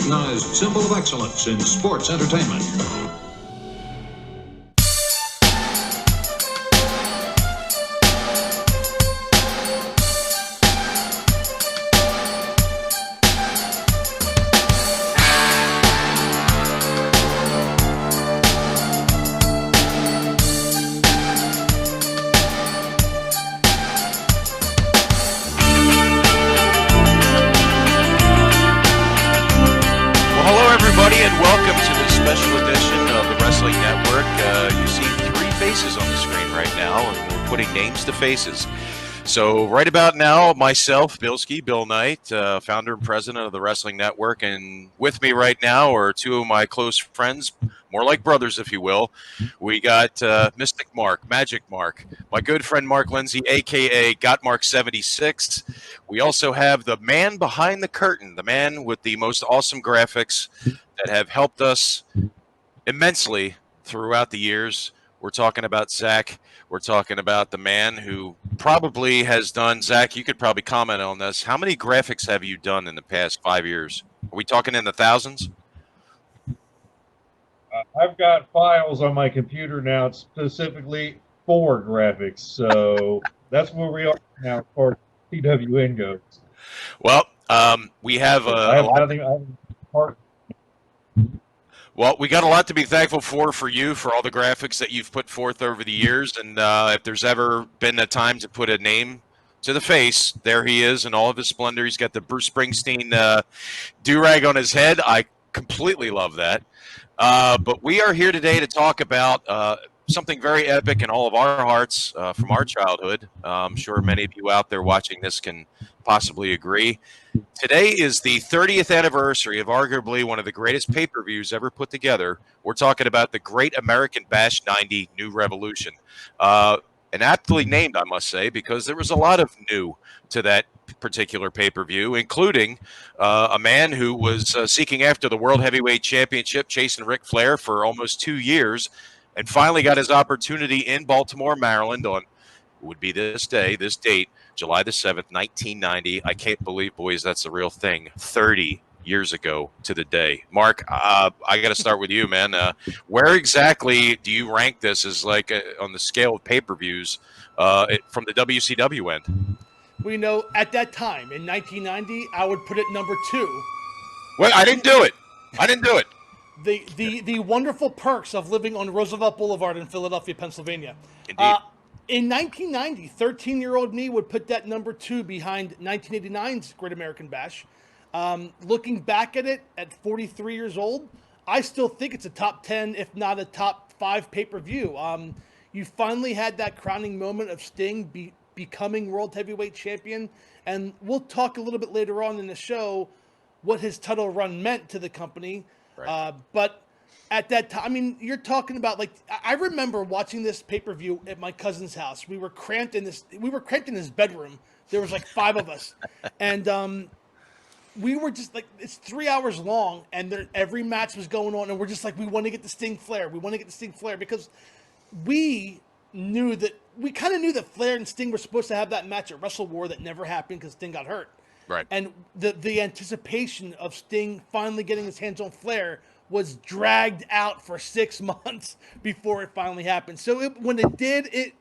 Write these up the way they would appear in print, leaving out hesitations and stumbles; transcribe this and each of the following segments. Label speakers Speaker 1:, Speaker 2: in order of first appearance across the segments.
Speaker 1: recognized symbol of excellence in sports entertainment.
Speaker 2: And welcome to this special edition of the Wrestling Network. You see three faces on the screen right now, and we're putting names to faces. So right about now, myself, Bilskie, Bill Knight, founder and president of the Wrestling Network, and with me right now are two of my close friends, more like brothers, if you will. We got Mystic Marc, Magic Marc, my good friend Mark Lindsay, a.k.a. Got Mark 76. We also have the man behind the curtain, the man with the most awesome graphics that have helped us immensely throughout the years. We're talking about Zach. We're talking about the man who probably has done, Zach, you could probably comment on this. How many graphics have you done in the past 5 years? Are we talking in the thousands?
Speaker 3: I've got files on my computer now, specifically for graphics. So that's where we are now as far as PWN goes.
Speaker 2: Well, we have Well, we got a lot to be thankful for you, for all the graphics that you've put forth over the years. And if there's ever been a time to put a name to the face, there he is in all of his splendor. He's got the Bruce Springsteen do-rag on his head. I completely love that. But we are here today to talk about something very epic in all of our hearts from our childhood. I'm sure many of you out there watching this can possibly agree. Today is the 30th anniversary of arguably one of the greatest pay-per-views ever put together. We're talking about the Great American Bash 90 New Revolution. And aptly named, I must say, because there was a lot of new to that particular pay-per-view, including a man who was seeking after the World Heavyweight Championship, chasing Ric Flair for almost 2 years, and finally got his opportunity in Baltimore, Maryland on would be this date, July the 7th, 1990. I can't believe, boys, that's the real thing. 30 years ago to the day. Mark, I got to start with you, man. Where exactly do you rank this as on the scale of pay-per-views from the WCW end?
Speaker 4: Well, you know, at that time, in 1990, I would put it number 2.
Speaker 2: Wait, I didn't do it.
Speaker 4: The wonderful perks of living on Roosevelt Boulevard in Philadelphia, Pennsylvania.
Speaker 2: Indeed.
Speaker 4: In 1990, 13-year-old me would put that number 2 behind 1989's Great American Bash. Looking back at it at 43 years old, I still think it's a top 10, if not a top 5 pay-per-view. You finally had that crowning moment of Sting becoming World Heavyweight Champion, and we'll talk a little bit later on in the show what his title run meant to the company.
Speaker 2: Right.
Speaker 4: But at that time, I mean, you're talking about I remember watching this pay-per-view at my cousin's house. We were cramped in his bedroom. There was 5 of us, and we were just it's 3 hours long, and every match was going on, and we're just we want to get the Sting Flair. We want to get the Sting Flair because we kind of knew that Flair and Sting were supposed to have that match at Wrestle War that never happened because Sting got hurt.
Speaker 2: Right.
Speaker 4: And the anticipation of Sting finally getting his hands on Flair was dragged out for 6 months before it finally happened. So when it did,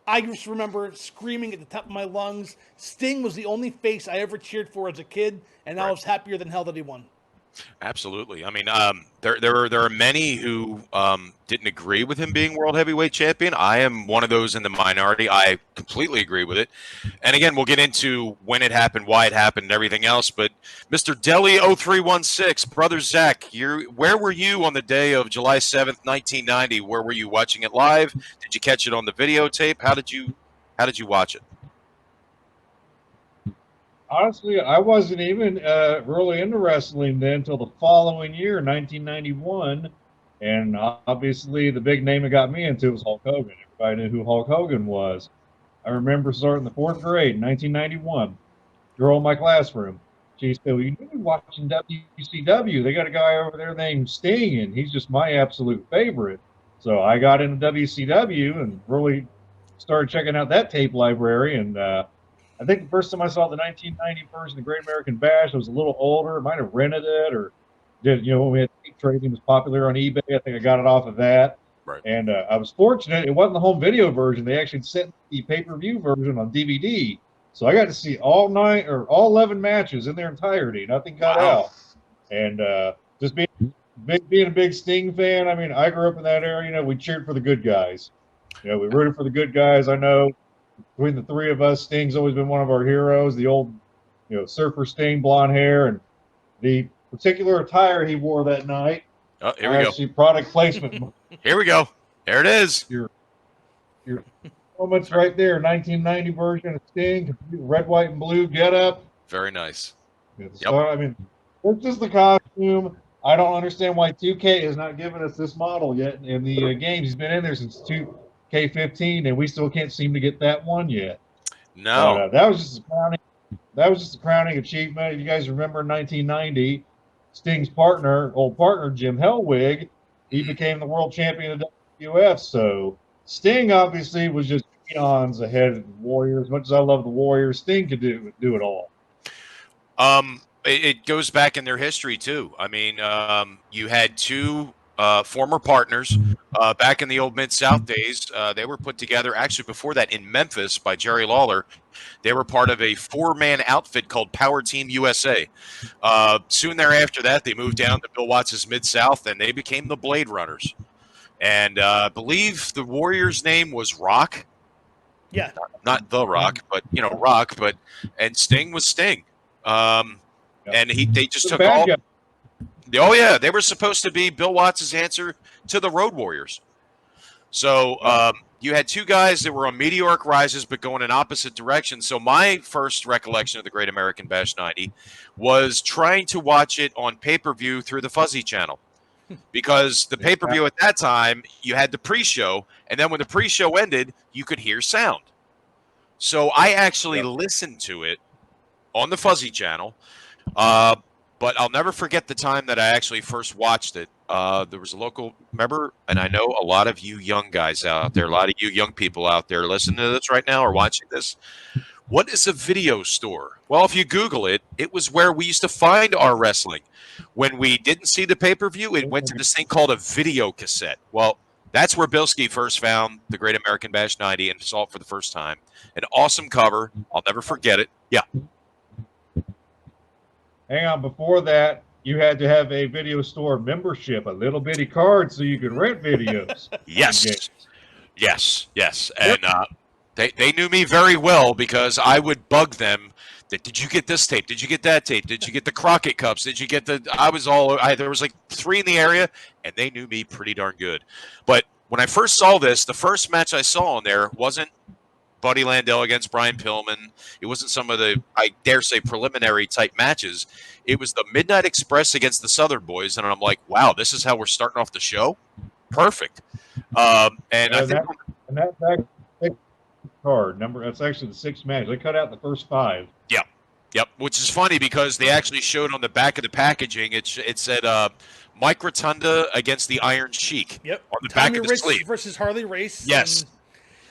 Speaker 4: I just remember screaming at the top of my lungs. Sting was the only face I ever cheered for as a kid, and I was happier than hell that he won.
Speaker 2: Absolutely. I mean, there are many who didn't agree with him being World Heavyweight Champion. I am one of those in the minority. I completely agree with it. And again, we'll get into when it happened, why it happened, and everything else. But Mr. Deli 0316, Brother Zach, where were you on the day of July 7th, 1990? Where were you watching it live? Did you catch it on the videotape? How did you watch it?
Speaker 3: Honestly, I wasn't even really into wrestling then until the following year, 1991. And obviously, the big name that got me into was Hulk Hogan. Everybody knew who Hulk Hogan was. I remember starting the 4th grade in 1991. Girl in my classroom. She said, well, you need to be watching WCW. They got a guy over there named Sting, and he's just my absolute favorite. So I got into WCW and really started checking out that tape library. And I think the first time I saw the 1990 version of the Great American Bash, I was a little older. I might have rented it or did, when we had tape trading was popular on eBay. I think I got it off of that.
Speaker 2: Right.
Speaker 3: And I was fortunate; it wasn't the home video version. They actually sent the pay-per-view version on DVD, so I got to see all 11 matches in their entirety. Nothing cut out. And just being a big Sting fan. I mean, I grew up in that area. We cheered for the good guys. We rooted for the good guys. I know between the three of us, Sting's always been one of our heroes. The old, surfer Sting, blonde hair, and the particular attire he wore that night.
Speaker 2: Oh, here we go.
Speaker 3: See product placement.
Speaker 2: Here we go. There it is.
Speaker 3: Your moments right there. 1990 version of Sting, red, white, and blue getup.
Speaker 2: Very nice.
Speaker 3: I mean, it's just the costume. I don't understand why 2K has not given us this model yet in the games. He's been in there since 2K15, and we still can't seem to get that one yet.
Speaker 2: No,
Speaker 3: but, that was just a crowning. That was just a crowning achievement. If you guys remember, in 1990, Sting's old partner Jim Hellwig, he became the world champion of the WWF. So Sting obviously was just eons ahead of the Warriors. As much as I love the Warriors, Sting could do it all.
Speaker 2: It goes back in their history too. I mean, you had two former partners back in the old Mid-South days. They were put together actually before that in Memphis by Jerry Lawler. They were part of a 4-man outfit called Power Team USA. Soon thereafter that, they moved down to Bill Watts' Mid-South, and they became the Blade Runners. And I believe the Warrior's name was Rock.
Speaker 4: Yeah.
Speaker 2: Not The Rock, but, Rock. And Sting was Sting. And they just took all. Guy. Oh yeah, they were supposed to be Bill Watts' answer to the Road Warriors. So you had two guys that were on meteoric rises, but going in opposite directions. So my first recollection of the Great American Bash 90 was trying to watch it on pay-per-view through the Fuzzy channel, because the pay-per-view at that time you had the pre-show, and then when the pre-show ended, you could hear sound. So I actually listened to it on the Fuzzy channel. But I'll never forget the time that I actually first watched it. There was a local member, and I know a lot of you young guys out there, a lot of you young people out there listening to this right now or watching this. What is a video store? Well, if you Google it, it was where we used to find our wrestling. When we didn't see the pay-per-view, it went to this thing called a video cassette. Well, that's where Bilskie first found the Great American Bash 90 and saw it for the first time. An awesome cover. I'll never forget it. Yeah.
Speaker 3: Hang on, before that, you had to have a video store membership, a little bitty card so you could rent videos.
Speaker 2: Yes. And they knew me very well, because I would bug them that, did you get this tape? Did you get that tape? Did you get the Crockett cups? Did you get there was like 3 in the area, and they knew me pretty darn good. But when I first saw this, the first match I saw on there wasn't Buddy Landell against Brian Pillman. It wasn't some of the, I dare say, preliminary type matches. It was the Midnight Express against the Southern Boys, and I'm like, wow, this is how we're starting off the show? Perfect. I think
Speaker 3: that's actually card number. That's actually the 6th match. They cut out the first 5.
Speaker 2: Yep. Which is funny, because they actually showed on the back of the packaging. It said Mike Rotunda against the Iron Sheik.
Speaker 4: Yep.
Speaker 2: On the
Speaker 4: Tommy
Speaker 2: back of the
Speaker 4: Race
Speaker 2: sleeve
Speaker 4: versus Harley Race.
Speaker 2: Yes.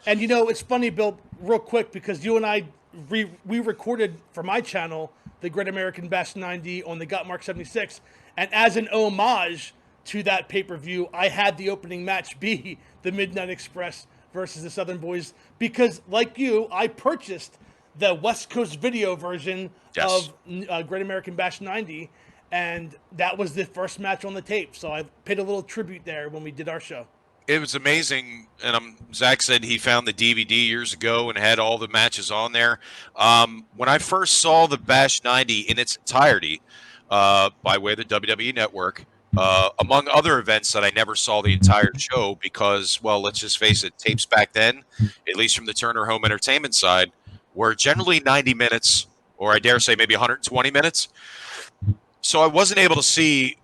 Speaker 4: And it's funny, Bill, real quick, because you and I, we recorded for my channel the Great American Bash 90 on the Got Mark 76. And as an homage to that pay-per-view, I had the opening match be the Midnight Express versus the Southern Boys, because, like you, I purchased the West Coast video version of Great American Bash 90, and that was the first match on the tape. So I paid a little tribute there when we did our show.
Speaker 2: It was amazing, and Zach said he found the DVD years ago and had all the matches on there. When I first saw the Bash 90 in its entirety, by way of the WWE Network, among other events that I never saw the entire show because, well, let's just face it, tapes back then, at least from the Turner Home Entertainment side, were generally 90 minutes, or I dare say maybe 120 minutes. So I wasn't able to see...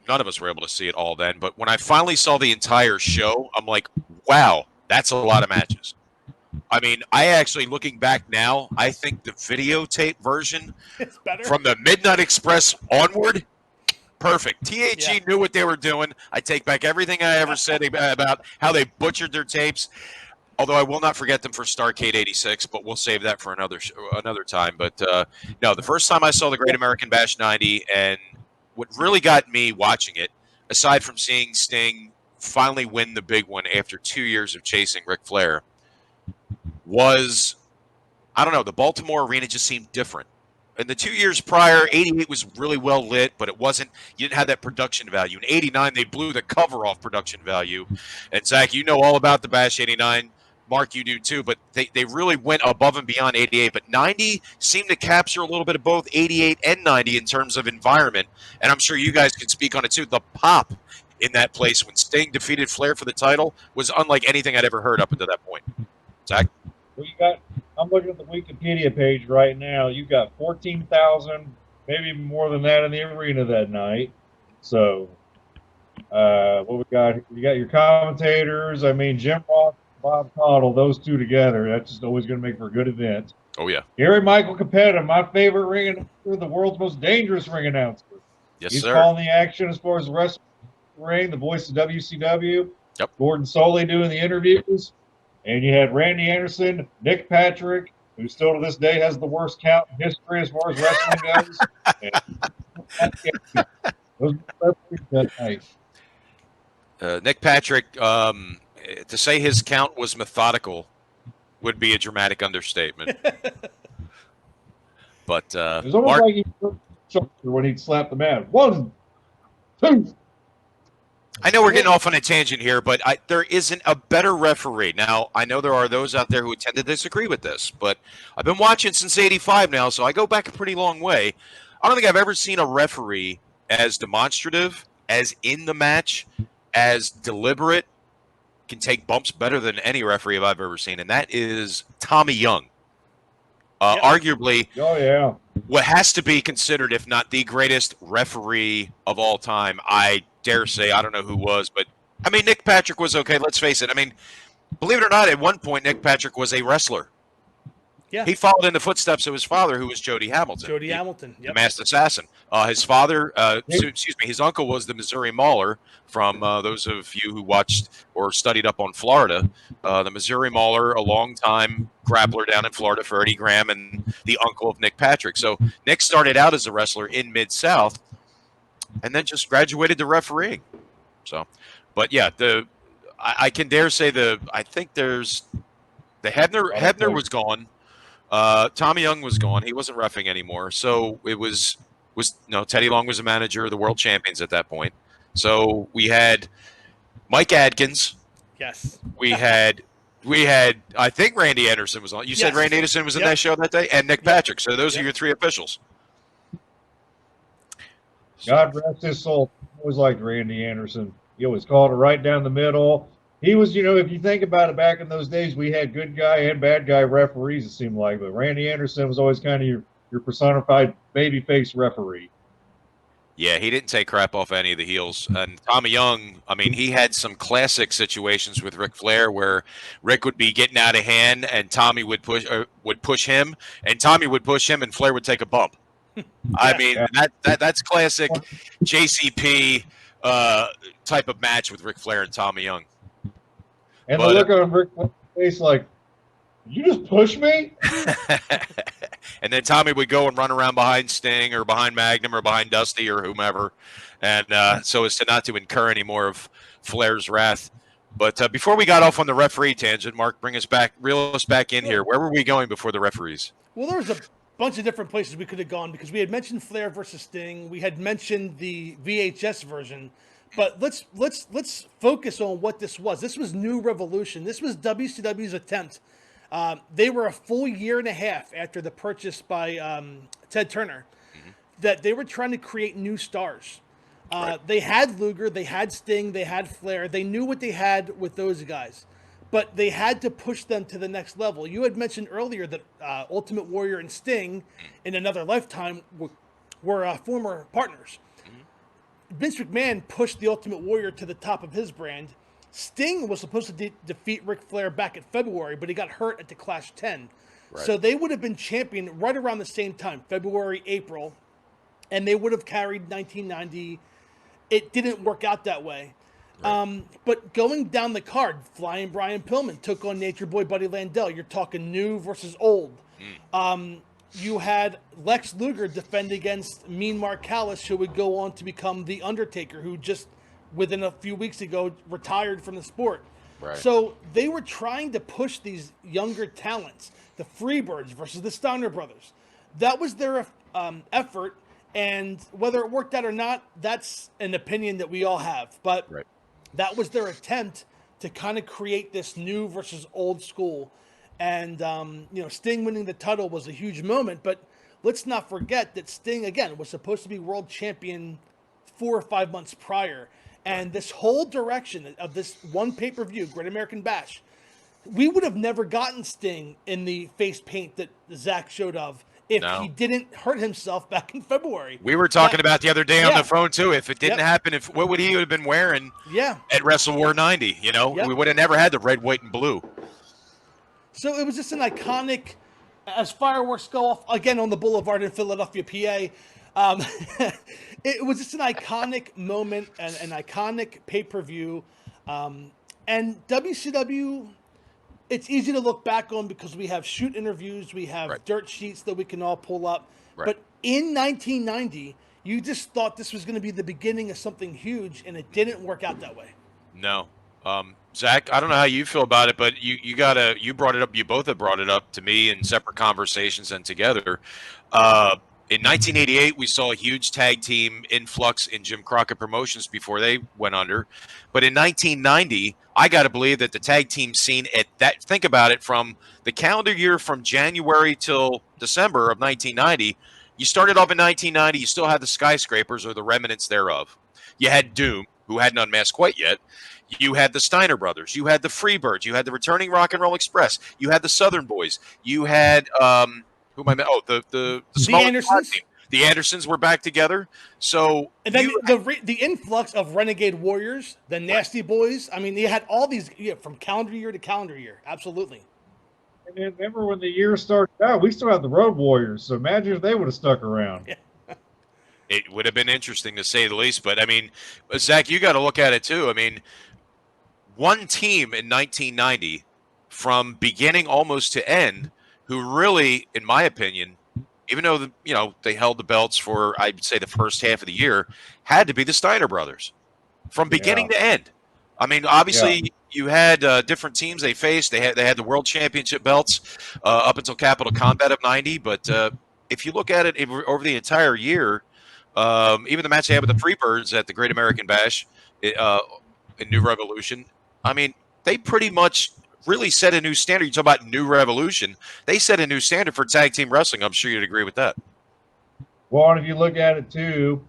Speaker 2: None of us were able to see it all then, but when I finally saw the entire show, I'm like, wow, that's a lot of matches. I mean, I actually, looking back now, I think the videotape version from the Midnight Express onward, perfect. THE knew what they were doing. I take back everything I ever said about how they butchered their tapes, although I will not forget them for Starrcade 86, but we'll save that for another time. But no, the first time I saw the Great American Bash 90, and what really got me watching it, aside from seeing Sting finally win the big one after 2 years of chasing Ric Flair, was, I don't know, the Baltimore arena just seemed different. In the 2 years prior, 88 was really well lit, but it wasn't, you didn't have that production value. In 89, they blew the cover off production value. And Zach, you know all about the Bash 89. Mark, you do too, but they really went above and beyond 88. But 90 seemed to capture a little bit of both 88 and 90 in terms of environment. And I'm sure you guys can speak on it too. The pop in that place when Sting defeated Flair for the title was unlike anything I'd ever heard up until that point. Zach?
Speaker 3: Well, I'm looking at the Wikipedia page right now. You got 14,000, maybe even more than that in the arena that night. So, what we got? You got your commentators. I mean, Jim Ross, Bob Caudle, those two together. That's just always going to make for a good event.
Speaker 2: Oh, yeah.
Speaker 3: Gary Michael Capetta, my favorite ring announcer, the world's most dangerous ring announcer.
Speaker 2: Yes,
Speaker 3: He's
Speaker 2: sir.
Speaker 3: calling the action as far as the wrestling ring, the voice of WCW.
Speaker 2: Yep.
Speaker 3: Gordon Soley doing the interviews. And you had Randy Anderson, Nick Patrick, who still to this day has the worst count in history as far as wrestling goes. Those were that night.
Speaker 2: Nick Patrick, to say his count was methodical would be a dramatic understatement. But
Speaker 3: It was almost like he when he'd slap the man. 1, 2.
Speaker 2: I know we're getting off on a tangent here, but there isn't a better referee. Now, I know there are those out there who tend to disagree with this, but I've been watching since 85 now, so I go back a pretty long way. I don't think I've ever seen a referee as demonstrative, as in the match, as deliberate, can take bumps better than any referee I've ever seen, and that is Tommy Young.
Speaker 4: Yep.
Speaker 2: Arguably,
Speaker 3: Oh, yeah.
Speaker 2: what has to be considered, if not the greatest referee of all time. I dare say, I don't know who was, but I mean, Nick Patrick was okay. Let's face it. I mean, believe it or not, at one point, Nick Patrick was a wrestler.
Speaker 4: Yeah.
Speaker 2: He followed in the footsteps of his father, who was Jody Hamilton.
Speaker 4: Hamilton.
Speaker 2: The
Speaker 4: Yep.
Speaker 2: masked assassin. His father, his uncle was the Missouri Mauler. From those of you who watched or studied up on Florida, the Missouri Mauler, a long-time grappler down in Florida for Eddie Graham, and the uncle of Nick Patrick. So Nick started out as a wrestler in Mid-South, and then just graduated to refereeing. So, but yeah, I can dare say I think there's the Hebner was gone. Tommy Young was gone. He wasn't reffing anymore. So it was Teddy Long was the manager of the world champions at that point. So we had Mike Adkins.
Speaker 4: Yes.
Speaker 2: We had I think Randy Anderson was on. You said
Speaker 4: Yes.
Speaker 2: Randy Anderson was in
Speaker 4: Yep.
Speaker 2: that show that day, and Nick Patrick. So those are
Speaker 4: Yep.
Speaker 2: your three officials.
Speaker 3: God rest his soul. I always liked Randy Anderson. He always called it right down the middle. He was, if you think about it, back in those days, we had good guy and bad guy referees, it seemed like. But Randy Anderson was always kind of your personified babyface referee.
Speaker 2: Yeah, he didn't take crap off any of the heels. And Tommy Young, I mean, he had some classic situations with Ric Flair where Rick would be getting out of hand and Tommy would push him, and Tommy would push him, and Flair would take a bump. I mean, that's classic JCP type of match with Ric Flair and Tommy Young.
Speaker 3: And the look on Rick Flair's face like, did you just push me?
Speaker 2: And then Tommy would go and run around behind Sting or behind Magnum or behind Dusty or whomever, and so as to not to incur any more of Flair's wrath. But before we got off on the referee tangent, Mark, reel us back in here. Where were we going before the referees?
Speaker 4: Well, there was a bunch of different places we could have gone because we had mentioned Flair versus Sting. We had mentioned the VHS version. But let's focus on what this was. This was New Revolution. This was WCW's attempt. They were a full year and a half after the purchase by Ted Turner that they were trying to create new stars.
Speaker 2: Right.
Speaker 4: They had Luger, they had Sting, they had Flair. They knew what they had with those guys, but they had to push them to the next level. You had mentioned earlier that Ultimate Warrior and Sting in another lifetime were former partners. Vince McMahon pushed the Ultimate Warrior to the top of his brand. Sting was supposed to defeat Ric Flair back in February, but he got hurt at the Clash 10.
Speaker 2: Right.
Speaker 4: So they would have been champion right around the same time, February, April, and they would have carried 1990. It didn't work out that way. Right. But going down the card, Flying Brian Pillman took on Nature Boy Buddy Landell. You're talking new versus old. you had Lex Luger defend against Mean Mark Callis, who would go on to become The Undertaker, who just within a few weeks ago retired from the sport.
Speaker 2: Right.
Speaker 4: So they were trying to push these younger talents, the Freebirds versus the Steiner Brothers. That was their effort, and whether it worked out or not, that's an opinion that we all have. But
Speaker 2: Right.
Speaker 4: that was their attempt to kind of create this new versus old school. And, Sting winning the title was a huge moment, but let's not forget that Sting, again, was supposed to be world champion 4 or 5 months prior. And this whole direction of this one pay-per-view, Great American Bash, we would have never gotten Sting in the face paint that Zach showed of if
Speaker 2: No.
Speaker 4: he didn't hurt himself back in February.
Speaker 2: We were talking about the other day on
Speaker 4: Yeah.
Speaker 2: the phone too. If it didn't
Speaker 4: Yep.
Speaker 2: happen, what would he have been wearing
Speaker 4: Yeah.
Speaker 2: at Wrestle War 90? You know,
Speaker 4: Yep.
Speaker 2: we would have never had the red, white, and blue.
Speaker 4: So it was just an iconic, as fireworks go off again on the boulevard in Philadelphia, PA. It was just an iconic moment and an iconic pay-per-view. And WCW, it's easy to look back on because we have shoot interviews, we have
Speaker 2: Right.
Speaker 4: dirt sheets that we can all pull up.
Speaker 2: Right.
Speaker 4: But in 1990, you just thought this was going to be the beginning of something huge, and it didn't work out that way.
Speaker 2: No. Zach, I don't know how you feel about it, but you brought it up. You both have brought it up to me in separate conversations and together. In 1988, we saw a huge tag team influx in Jim Crockett Promotions before they went under. But in 1990, I got to believe that the tag team scene think about it, from the calendar year from January till December of 1990, you started off in 1990, you still had the Skyscrapers or the remnants thereof. You had Doom, who hadn't unmasked quite yet. You had the Steiner Brothers. You had the Freebirds. You had the returning Rock and Roll Express. You had the Southern Boys. You had who am I? Oh, the small
Speaker 4: Andersons.
Speaker 2: team. The Andersons were back together. So
Speaker 4: And then the influx of Renegade Warriors, the Nasty Boys. I mean, you had all these from calendar year to calendar year. Absolutely.
Speaker 3: And then remember when the year started out, we still had the Road Warriors. So imagine if they would have stuck around.
Speaker 4: Yeah.
Speaker 2: It would have been interesting, to say the least. But I mean, Zach, you got to look at it too. I mean, one team in 1990, from beginning almost to end, who really, in my opinion, even though they held the belts for, I'd say, the first half of the year, had to be the Steiner Brothers, from beginning to end. I mean, obviously, you had different teams they faced. They had the World Championship belts up until Capital Combat of '90. But if you look at it over the entire year, even the match they had with the Freebirds at the Great American Bash in New Revolution, I mean, they pretty much really set a new standard. You talk about New Revolution. They set a new standard for tag team wrestling. I'm sure you'd agree with that.
Speaker 3: Well, and if you look at it too,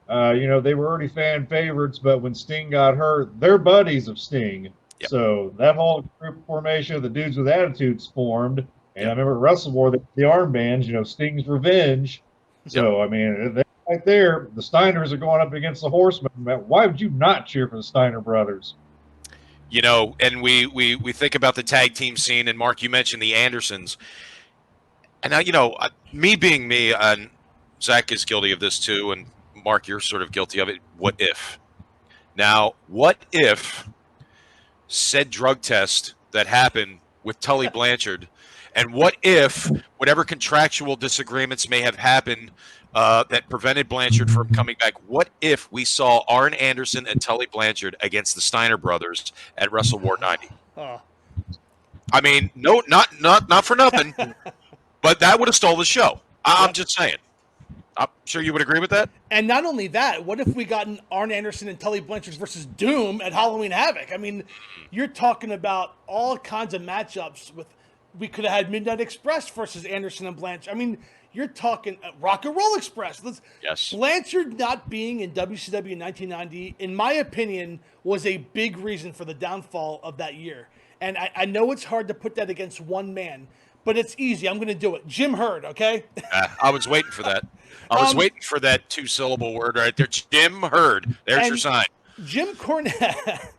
Speaker 3: they were already fan favorites, but when Sting got hurt, they're buddies of Sting.
Speaker 2: Yep.
Speaker 3: So that whole group formation of the dudes with attitudes formed. And
Speaker 2: Yep.
Speaker 3: I remember at Wrestle War, the armbands, Sting's Revenge. So, I mean, right there, the Steiners are going up against the Horsemen. Why would you not cheer for the Steiner Brothers?
Speaker 2: And we think about the tag team scene, and Mark, you mentioned the Andersons. And now, me being me, and Zach is guilty of this too, and Mark, you're sort of guilty of it. What if? Now, what if said drug test that happened with Tully Blanchard, and what if whatever contractual disagreements may have happened that prevented Blanchard from coming back, what if we saw Arn Anderson and Tully Blanchard against the Steiner Brothers at Wrestle War 90?
Speaker 4: Oh.
Speaker 2: I mean, no, not for nothing, but that would have stole the show. I'm just saying. I'm sure you would agree with that.
Speaker 4: And not only that, what if we got an Arn Anderson and Tully Blanchard versus Doom at Halloween Havoc? I mean, you're talking about all kinds of matchups. We could have had Midnight Express versus Anderson and Blanchard. I mean, you're talking Rock and Roll Express.
Speaker 2: Yes.
Speaker 4: Blanchard not being in WCW in 1990, in my opinion, was a big reason for the downfall of that year. And I know it's hard to put that against one man, but it's easy. I'm going to do it. Jim Herd, okay?
Speaker 2: I was waiting for that. I was waiting for that 2-syllable word right there. Jim Herd. There's your sign.
Speaker 4: Jim Cornette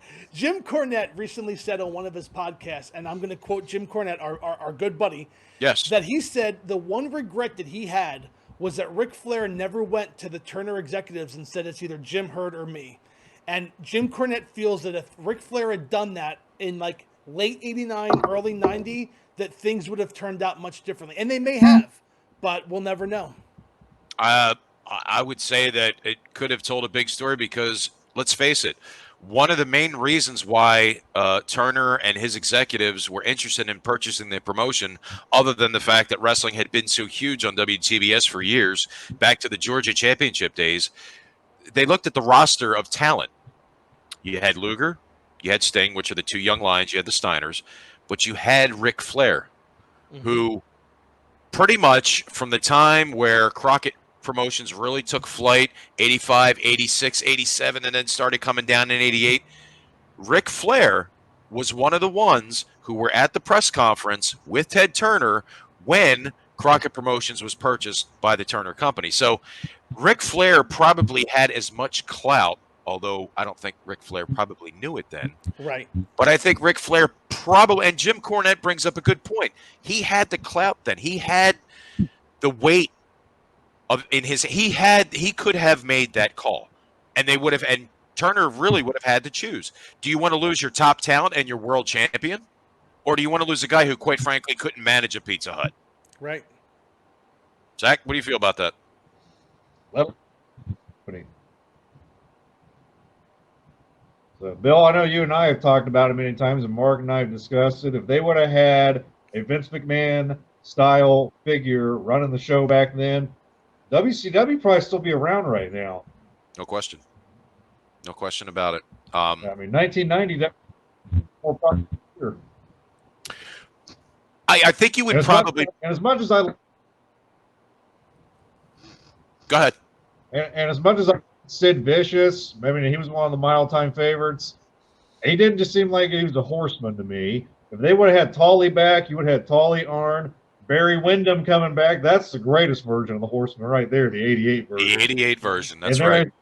Speaker 4: recently said on one of his podcasts, and I'm going to quote Jim Cornette, our good buddy,
Speaker 2: Yes.
Speaker 4: that he said the one regret that he had was that Ric Flair never went to the Turner executives and said it's either Jim Herd or me. And Jim Cornette feels that if Ric Flair had done that in like late 89, early 90, that things would have turned out much differently. And they may have. but we'll never know.
Speaker 2: I would say that it could have told a big story because, let's face it, one of the main reasons why Turner and his executives were interested in purchasing the promotion, other than the fact that wrestling had been so huge on WTBS for years, back to the Georgia Championship days, they looked at the roster of talent. You had Luger, you had Sting, which are the two young lions, you had the Steiners, but you had Ric Flair, who pretty much from the time where Crockett Promotions really took flight, 85, 86, 87, and then started coming down in 88, Ric Flair was one of the ones who were at the press conference with Ted Turner when Crockett Promotions was purchased by the Turner Company. So Ric Flair probably had as much clout, although I don't think Ric Flair probably knew it then.
Speaker 4: Right.
Speaker 2: But I think Ric Flair probably, and Jim Cornette brings up a good point, he had the clout then. He had the weight he could have made that call, and they would have, and Turner really would have had to choose. Do you want to lose your top talent and your world champion, or do you want to lose a guy who, quite frankly, couldn't manage a Pizza Hut?
Speaker 4: Right.
Speaker 2: Zach, what do you feel about that?
Speaker 3: So, Bill, I know you and I have talked about it many times, and Mark and I have discussed it. If they would have had a Vince McMahon style figure running the show back then, WCW probably still be around right now.
Speaker 2: No question. No question about it.
Speaker 3: I mean, 1990, that more popular.
Speaker 2: I think you would probably.
Speaker 3: As much as I.
Speaker 2: Go ahead.
Speaker 3: And as much as I Sid Vicious, I mean, he was one of the mile-time favorites. He didn't just seem like he was a horseman to me. If they would have had Tully back, you would have had Tully, Arn, Barry Windham coming back. That's the greatest version of the Horseman right there, the 88 version.
Speaker 2: The 88 version, that's right.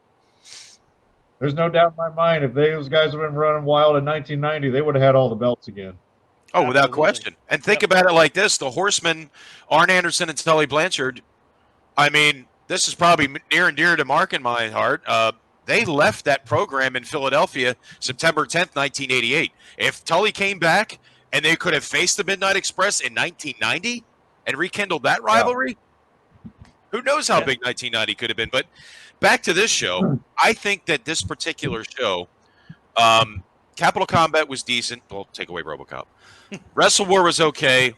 Speaker 3: There's no doubt in my mind, if those guys would have been running wild in 1990, they would have had all the belts again.
Speaker 2: Oh, without question. And think about it like this. The Horsemen, Arn Anderson and Tully Blanchard, I mean, this is probably near and dear to Mark and my heart. They left that program in Philadelphia September 10th, 1988. If Tully came back and they could have faced the Midnight Express in 1990 and rekindled that rivalry, who knows how big 1990 could have been. But back to this show, I think that this particular show, Capital Combat was decent. Well, take away RoboCop. Wrestle War was okay.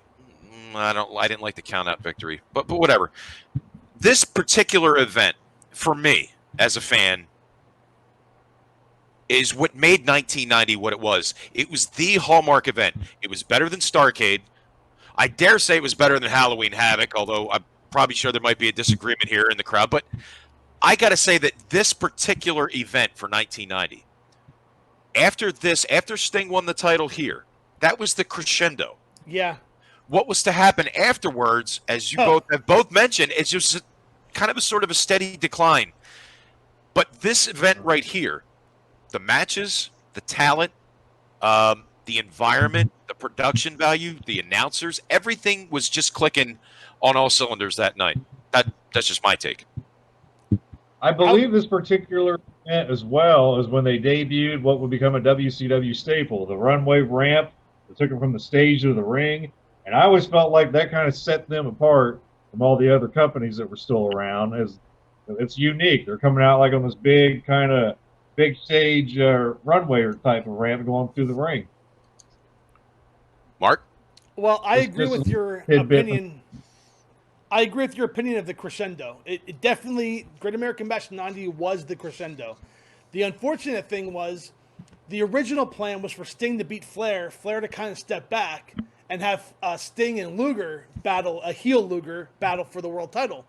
Speaker 2: I didn't like the count-out victory, but whatever. This particular event, for me as a fan, is what made 1990 what it was. It was the hallmark event. It was better than Starrcade. I dare say it was better than Halloween Havoc, although I'm probably sure there might be a disagreement here in the crowd. But I got to say that this particular event for 1990, after Sting won the title here, that was the crescendo.
Speaker 4: Yeah.
Speaker 2: What was to happen afterwards, as you both have mentioned, is just kind of a sort of a steady decline. But this event right here, the matches, the talent, the environment, the production value, the announcers, everything was just clicking on all cylinders that night. That's just my take.
Speaker 3: I believe this particular event as well is when they debuted what would become a WCW staple, the runway ramp that took them from the stage to the ring. And I always felt like that kind of set them apart from all the other companies that were still around. As it's unique. They're coming out like on this big stage runway type of ramp going through the ring.
Speaker 2: Mark?
Speaker 4: Well, I agree with your opinion. I agree with your opinion of the crescendo. It definitely, Great American Bash 90 was the crescendo. The unfortunate thing was the original plan was for Sting to beat Flair to kind of step back and have Sting and Luger battle, a heel Luger battle for the world title.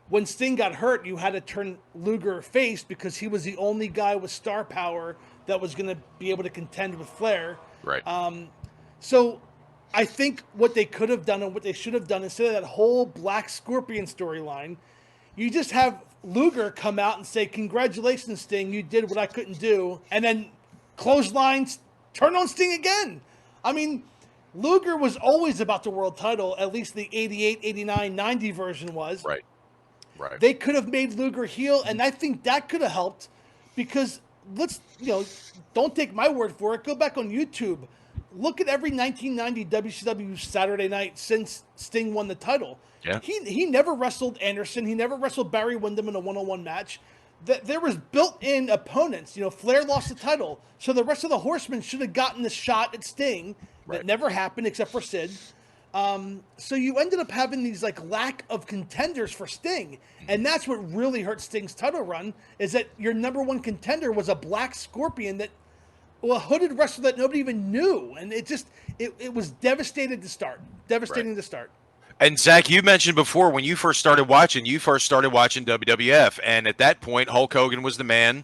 Speaker 4: When Sting got hurt, you had to turn Luger face because he was the only guy with star power that was going to be able to contend with Flair.
Speaker 2: Right.
Speaker 4: So I think what they could have done and what they should have done, instead of that whole Black Scorpion storyline, you just have Luger come out and say, "Congratulations, Sting, you did what I couldn't do," and then clotheslines, turn on Sting again. I mean, Luger was always about the world title, at least the 88, 89, 90 version was.
Speaker 2: Right.
Speaker 4: They could have made Luger heel, and I think that could have helped because don't take my word for it. Go back on YouTube. look at every 1990 WCW Saturday night since Sting won the title.
Speaker 2: Yeah.
Speaker 4: He never wrestled Anderson. He never wrestled Barry Windham in a one-on-one match. There was built-in opponents. You know, Flair lost the title, so the rest of the Horsemen should have gotten the shot at Sting.
Speaker 2: Right.
Speaker 4: That never happened except for Sid. So you ended up having these like lack of contenders for Sting, and that's what really hurt Sting's title run. Is that your number one contender was a Black Scorpion that, well, a hooded wrestler that nobody even knew, and it was devastating to start. To start.
Speaker 2: And Zach, you mentioned before when you first started watching WWF, and at that point Hulk Hogan was the man.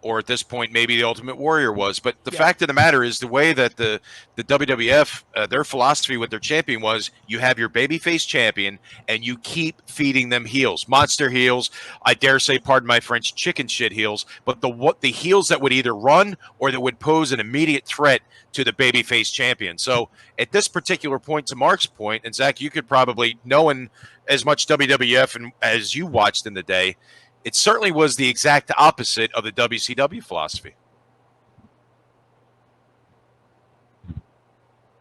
Speaker 2: Or at this point, maybe the Ultimate Warrior was. But the fact of the matter is the way that the WWF, their philosophy with their champion was you have your babyface champion and you keep feeding them heels, monster heels, I dare say, pardon my French, chicken shit heels, but the heels that would either run or that would pose an immediate threat to the babyface champion. So at this particular point, to Mark's point, and Zach, you could probably, knowing as much WWF as you watched in the day, it certainly was the exact opposite of the WCW philosophy.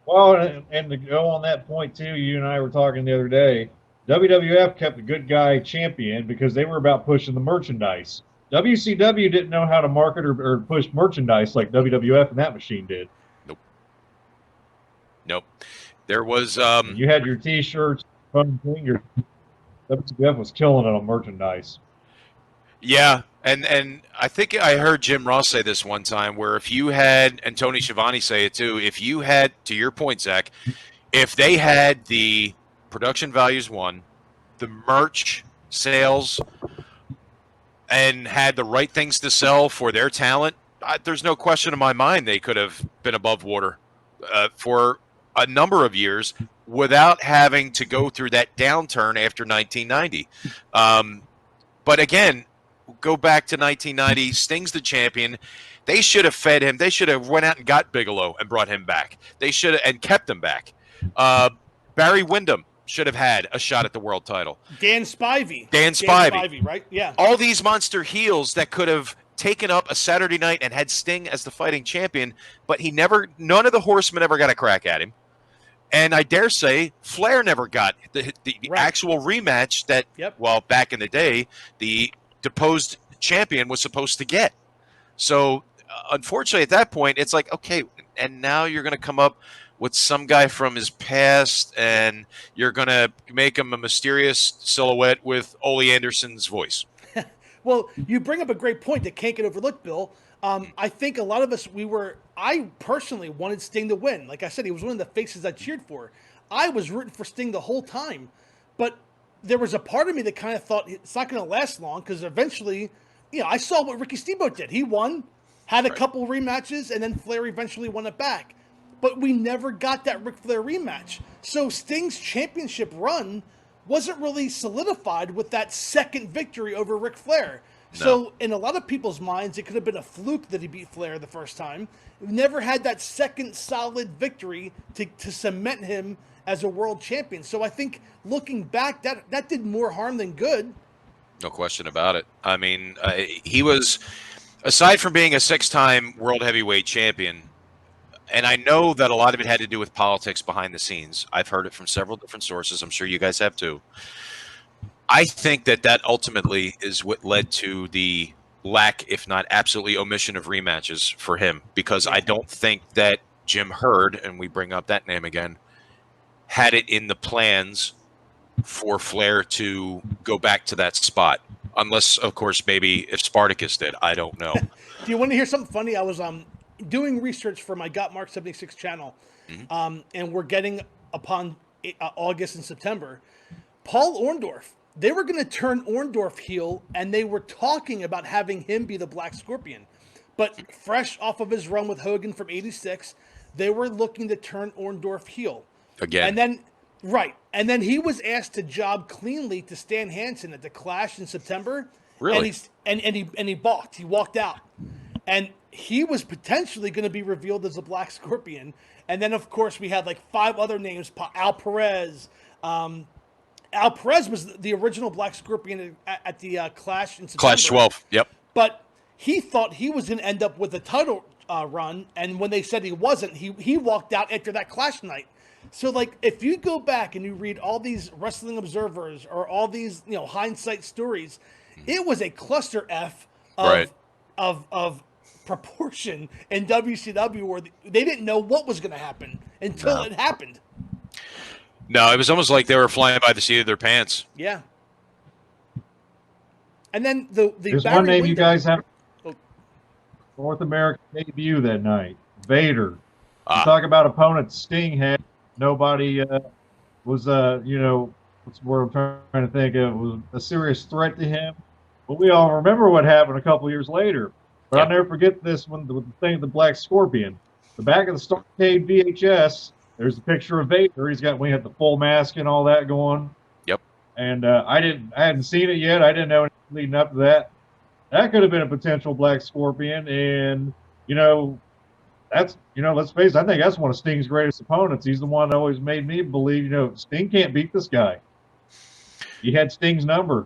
Speaker 3: Well, and to go on that point too, you and I were talking the other day, WWF kept the good guy champion because they were about pushing the merchandise. WCW didn't know how to market or push merchandise like WWF and that machine did.
Speaker 2: Nope. There was...
Speaker 3: you had your T-shirts, fun thing, your WCW was killing it on merchandise.
Speaker 2: Yeah, and I think I heard Jim Ross say this one time where if you had, and Tony Schiavone say it too, if you had, to your point, Zach, if they had the production values the merch sales, and had the right things to sell for their talent, there's no question in my mind they could have been above water for a number of years without having to go through that downturn after 1990. But again, go back to 1990. Sting's the champion. They should have fed him. They should have went out and got Bigelow and brought him back. They should have and kept him back. Barry Windham should have had a shot at the world title.
Speaker 4: Dan Spivey, right? Yeah.
Speaker 2: All these monster heels that could have taken up a Saturday night and had Sting as the fighting champion, but none of the Horsemen ever got a crack at him. And I dare say Flair never got the actual rematch that, well, back in the day, the deposed champion was supposed to get. So, unfortunately, at that point, it's like, okay, and now you're going to come up with some guy from his past, and you're going to make him a mysterious silhouette with Ole Anderson's voice.
Speaker 4: Well, you bring up a great point that can't get overlooked, Bill. I think a lot of us, I personally wanted Sting to win. Like I said, he was one of the faces I cheered for. I was rooting for Sting the whole time. But there was a part of me that kind of thought it's not going to last long because eventually, I saw what Ricky Steamboat did. He won, had a couple rematches, and then Flair eventually won it back. But we never got that Ric Flair rematch. So Sting's championship run wasn't really solidified with that second victory over Ric Flair. No. So in a lot of people's minds, it could have been a fluke that he beat Flair the first time. We never had that second solid victory to cement him as a world champion. So I think looking back, that did more harm than good.
Speaker 2: No question about it. I mean, he was, aside from being a 6-time world heavyweight champion, and I know that a lot of it had to do with politics behind the scenes. I've heard it from several different sources. I'm sure you guys have too. I think that ultimately is what led to the lack, if not absolutely omission, of rematches for him. Because I don't think that Jim Herd, and we bring up that name again, had it in the plans for Flair to go back to that spot. Unless, of course, maybe if Spartacus did. I don't know.
Speaker 4: Do you want to hear something funny? I was doing research for my Got Mark 76 channel, and we're getting upon August and September. Paul Orndorff, they were going to turn Orndorff heel, and they were talking about having him be the Black Scorpion. But fresh off of his run with Hogan from '86, they were looking to turn Orndorff heel.
Speaker 2: Again.
Speaker 4: And then he was asked to job cleanly to Stan Hansen at the Clash in September.
Speaker 2: Really?
Speaker 4: And he balked. He walked out. And he was potentially going to be revealed as a Black Scorpion. And then, of course, we had like 5 other names. Al Perez. Al Perez was the original Black Scorpion at the Clash in September.
Speaker 2: Clash 12, yep.
Speaker 4: But he thought he was going to end up with a title run, and when they said he wasn't, he walked out after that Clash night. So, like, if you go back and you read all these Wrestling Observers or all these, hindsight stories, it was a cluster F
Speaker 2: Right.
Speaker 4: of proportion in WCW where they didn't know what was going to happen until it happened.
Speaker 2: No, it was almost like they were flying by the seat of their pants.
Speaker 4: Yeah. And then the
Speaker 3: There's
Speaker 4: Barry
Speaker 3: one name you
Speaker 4: Windham-
Speaker 3: guys have.
Speaker 4: Oh.
Speaker 3: North American debut that night. Vader. You
Speaker 2: Ah.
Speaker 3: talk about opponents Sting had. Nobody was, what's the word I'm trying to think of, was a serious threat to him. But we all remember what happened a couple years later. But I'll never forget this one with the thing of the Black Scorpion. The back of the Starcade VHS, there's a picture of Vader. We had the full mask and all that going.
Speaker 2: Yep.
Speaker 3: And I hadn't seen it yet. I didn't know anything leading up to that. That could have been a potential Black Scorpion. And, that's, let's face it, I think that's one of Sting's greatest opponents. He's the one that always made me believe, Sting can't beat this guy. He had Sting's number.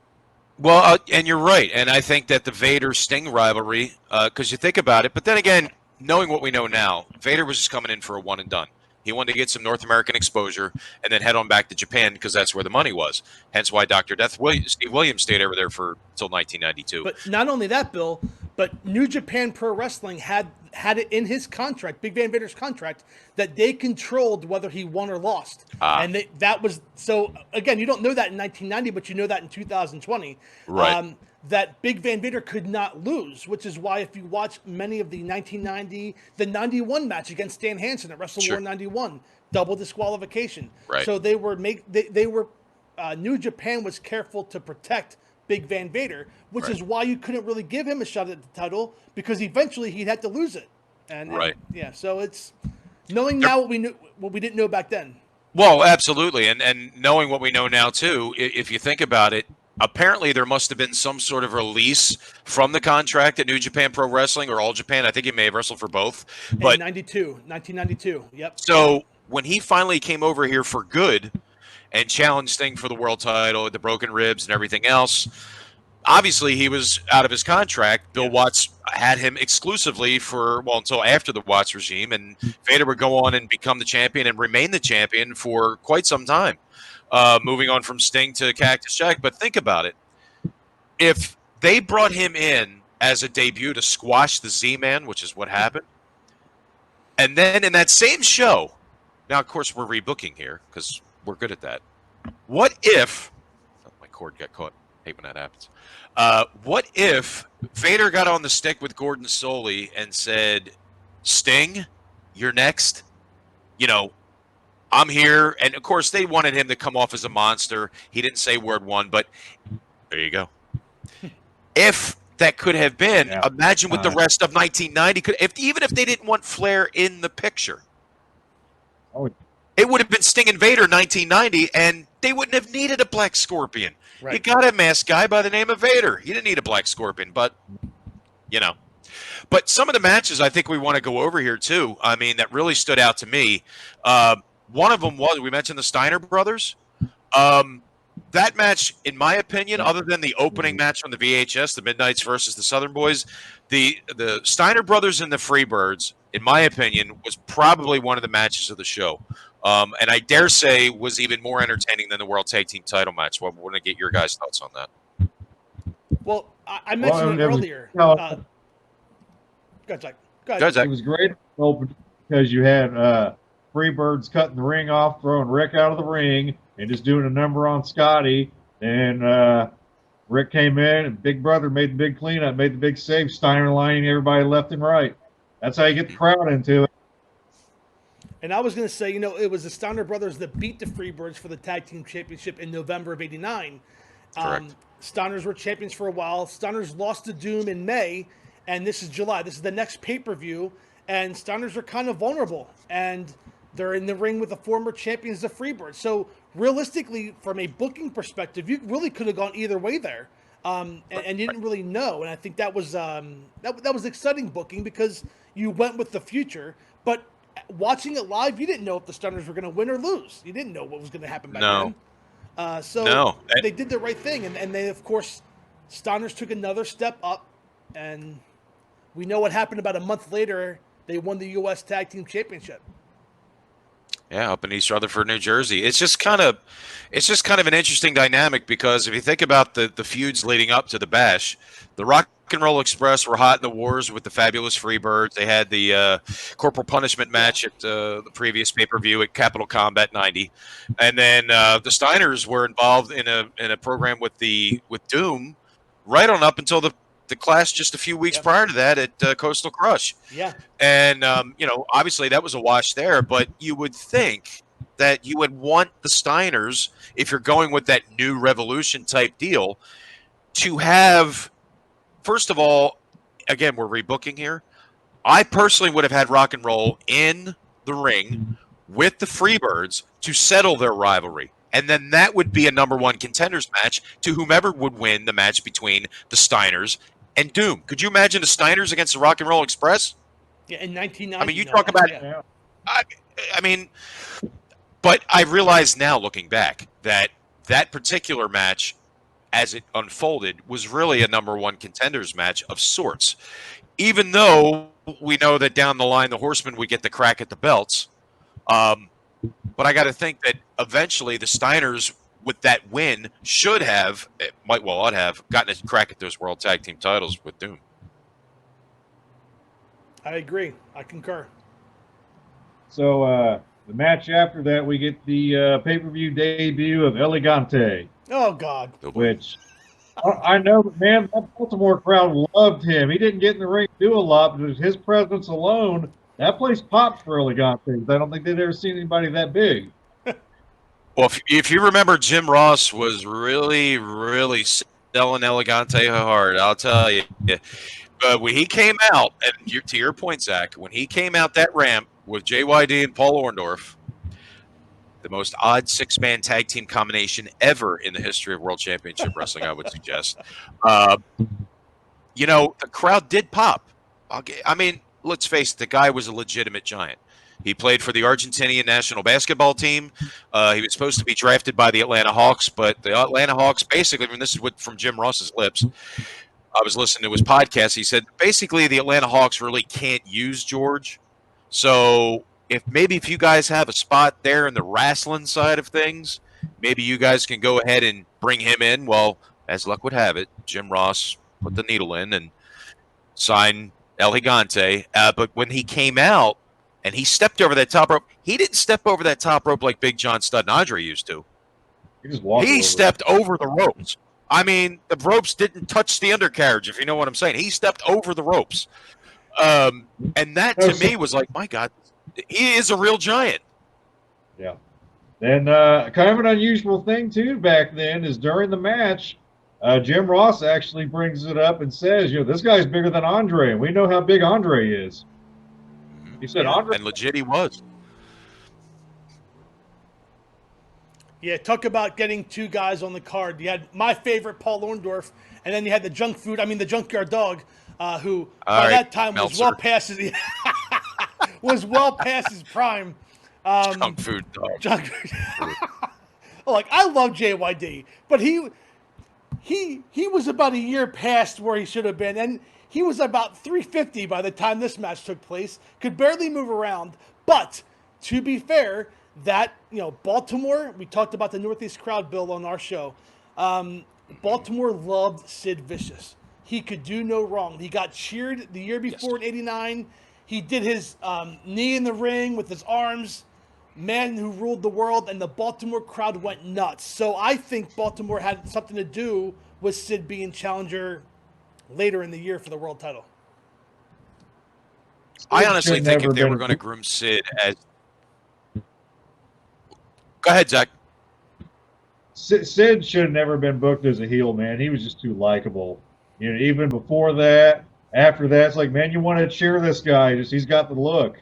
Speaker 2: Well, and you're right. And I think that the Vader-Sting rivalry, because you think about it, but then again, knowing what we know now, Vader was just coming in for a one and done. He wanted to get some North American exposure and then head on back to Japan because that's where the money was. Hence why Dr. Death Steve Williams stayed over there until 1992.
Speaker 4: But not only that, Bill, but New Japan Pro Wrestling had it in his contract, Big Van Vader's contract, that they controlled whether he won or lost. And that was so. Again, you don't know that in 1990, but you know that in 2020.
Speaker 2: Right.
Speaker 4: That Big Van Vader could not lose, which is why if you watch many of the 1990, the 91 match against Stan Hansen at Wrestle War 91, double disqualification.
Speaker 2: Right.
Speaker 4: So they were New Japan was careful to protect Big Van Vader, which is why you couldn't really give him a shot at the title because eventually he'd have to lose it. And so it's knowing now what we didn't know back then.
Speaker 2: Well, absolutely. And knowing what we know now too, if you think about it, apparently there must have been some sort of release from the contract at New Japan Pro Wrestling or All Japan. I think he may have wrestled for both. But
Speaker 4: 1992. Yep.
Speaker 2: So when he finally came over here for good and challenged Sting for the world title, the broken ribs and everything else, obviously he was out of his contract. Bill Watts had him exclusively until after the Watts regime, and Vader would go on and become the champion and remain the champion for quite some time. Moving on from Sting to Cactus Jack. But think about it. If they brought him in as a debut to squash the Z-Man, which is what happened, and then in that same show, now, of course, we're rebooking here because we're good at that. What if my cord got caught? I hate when that happens. What if Vader got on the stick with Gordon Soley and said, Sting, you're next? I'm here. And, of course, they wanted him to come off as a monster. He didn't say word one, but there you go. If that could have been, imagine what the rest of 1990 could, even if they didn't want Flair in the picture. It would have been Sting and Vader 1990, and they wouldn't have needed a Black Scorpion. Right. You got a masked guy by the name of Vader. You didn't need a Black Scorpion, but, But some of the matches I think we want to go over here, too, that really stood out to me. One of them was, we mentioned the Steiner Brothers. That match, in my opinion, other than the opening match on the VHS, the Midnights versus the Southern Boys, the Steiner Brothers and the Freebirds, in my opinion, was probably one of the matches of the show. And I dare say was even more entertaining than the World Tag Team title match. Well, I want to get your guys' thoughts on that.
Speaker 4: Well, I mentioned it earlier. Go ahead, Zach.
Speaker 3: It was great because you had Freebirds cutting the ring off, throwing Rick out of the ring, and just doing a number on Scotty. And Rick came in, and Big Brother made the big cleanup, made the big save, Steiner lining everybody left and right. That's how you get the crowd into it.
Speaker 4: And I was going to say, it was the Steiner Brothers that beat the Freebirds for the Tag Team Championship in November of '89.
Speaker 2: Correct.
Speaker 4: Steiners were champions for a while. Steiners lost to Doom in May, and this is July. This is the next pay-per-view, and Steiners are kind of vulnerable, and they're in the ring with the former champions, the Freebirds. So realistically, from a booking perspective, you really could have gone either way there, and you didn't really know. And I think that was that was exciting booking because you went with the future, but watching it live, you didn't know if the Steiners were going to win or lose. You didn't know what was going to happen back then. So they did the right thing, and they, of course, Steiners took another step up, and we know what happened about a month later they won the U.S. Tag Team Championship.
Speaker 2: Yeah, up in East Rutherford, New Jersey. It's just kind of an interesting dynamic because if you think about the feuds leading up to the Bash, the Rock and Roll Express were hot in the wars with the fabulous Freebirds. They had the Corporal Punishment match at the previous pay-per-view at Capital Combat 90, and then the Steiners were involved in a program with Doom, right on up until the clash just a few weeks prior to that at Coastal Crush.
Speaker 4: Yeah.
Speaker 2: And, obviously that was a wash there, but you would think that you would want the Steiners, if you're going with that new Revolution type deal, to have, first of all, again, we're rebooking here. I personally would have had Rock and Roll in the ring with the Freebirds to settle their rivalry. And then that would be a number one contenders match to whomever would win the match between the Steiners and Doom. Could you imagine the Steiners against the Rock and Roll Express?
Speaker 4: Yeah, in 1990.
Speaker 2: I mean, you talk about
Speaker 3: Yeah.
Speaker 2: I mean, but I realize now, looking back, that particular match, as it unfolded, was really a number one contenders match of sorts. Even though we know that down the line, the Horsemen would get the crack at the belts. But I got to think that eventually the Steiners, with that win, ought have gotten a crack at those World Tag Team titles with Doom.
Speaker 4: I agree. I concur.
Speaker 3: So the match after that, we get the pay-per-view debut of Elegante,
Speaker 4: Oh, God.
Speaker 3: which I know, but man, that Baltimore crowd loved him. He didn't get in the ring to do a lot, but his presence alone, that place popped for Elegante. I don't think they'd ever seen anybody that big.
Speaker 2: Well, if you remember, Jim Ross was really, really selling Elegante hard, I'll tell you. But when he came out, and to your point, Zach, when he came out that ramp with JYD and Paul Orndorff, the most odd six-man tag team combination ever in the history of World Championship Wrestling, I would suggest. The crowd did pop. I mean, let's face it, the guy was a legitimate giant. He played for the Argentinian national basketball team. He was supposed to be drafted by the Atlanta Hawks, but the Atlanta Hawks basically, and this is from Jim Ross's lips, I was listening to his podcast. He said, basically, the Atlanta Hawks really can't use George. So if you guys have a spot there in the wrestling side of things, maybe you guys can go ahead and bring him in. Well, as luck would have it, Jim Ross put the needle in and signed El Gigante. But when he came out and he stepped over that top rope, he didn't step over that top rope like Big John Studd and Andre used to.
Speaker 3: He just walked
Speaker 2: He
Speaker 3: over.
Speaker 2: stepped over the ropes. I mean, the ropes didn't touch the undercarriage, if you know what I'm saying. He stepped over the ropes. And that, to me, was like, my God, he is a real giant.
Speaker 3: Yeah. And kind of an unusual thing, too, back then is during the match, Jim Ross actually brings it up and says, this guy's bigger than Andre, and we know how big Andre is. He said, Andre.
Speaker 2: And legit he was.
Speaker 4: Yeah, talk about getting two guys on the card. You had my favorite, Paul Orndorff, and then you had the Junkyard Dog, who by that time was well past his prime.
Speaker 2: Junk food dog.
Speaker 4: Like, I love JYD, but he was about a year past where he should have been, and he was about 350 by the time this match took place. Could barely move around, but to be fair, that Baltimore. We talked about the Northeast crowd, Bill, on our show. Baltimore loved Sid Vicious. He could do no wrong. He got cheered the year before in '89. He did his knee in the ring with his arms. Man who ruled the world, and the Baltimore crowd went nuts. So I think Baltimore had something to do with Sid being challenger later in the year for the world title.
Speaker 2: I honestly think if they were going to groom Sid as... Go ahead, Zach.
Speaker 3: Sid should have never been booked as a heel, man. He was just too likable. Even before that, after that, it's like, man, you want to cheer this guy. He's got the look.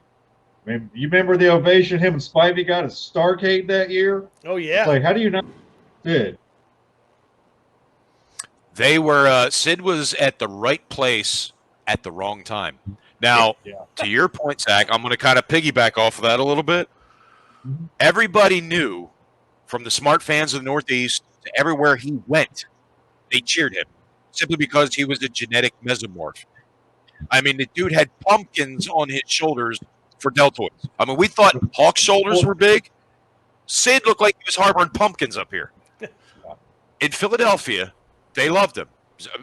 Speaker 3: I mean, you remember the ovation him and Spivey got at Starrcade that year?
Speaker 4: Oh, yeah.
Speaker 3: It's like, how do you not Sid?
Speaker 2: They were Sid was at the right place at the wrong time. Now, to your point, Zach, I'm going to kind of piggyback off of that a little bit. Everybody knew, from the smart fans of the Northeast to everywhere he went, they cheered him simply because he was a genetic mesomorph. I mean, the dude had pumpkins on his shoulders for deltoids. I mean, we thought Hawk's shoulders were big. Sid looked like he was harboring pumpkins up here. In Philadelphia, they loved him.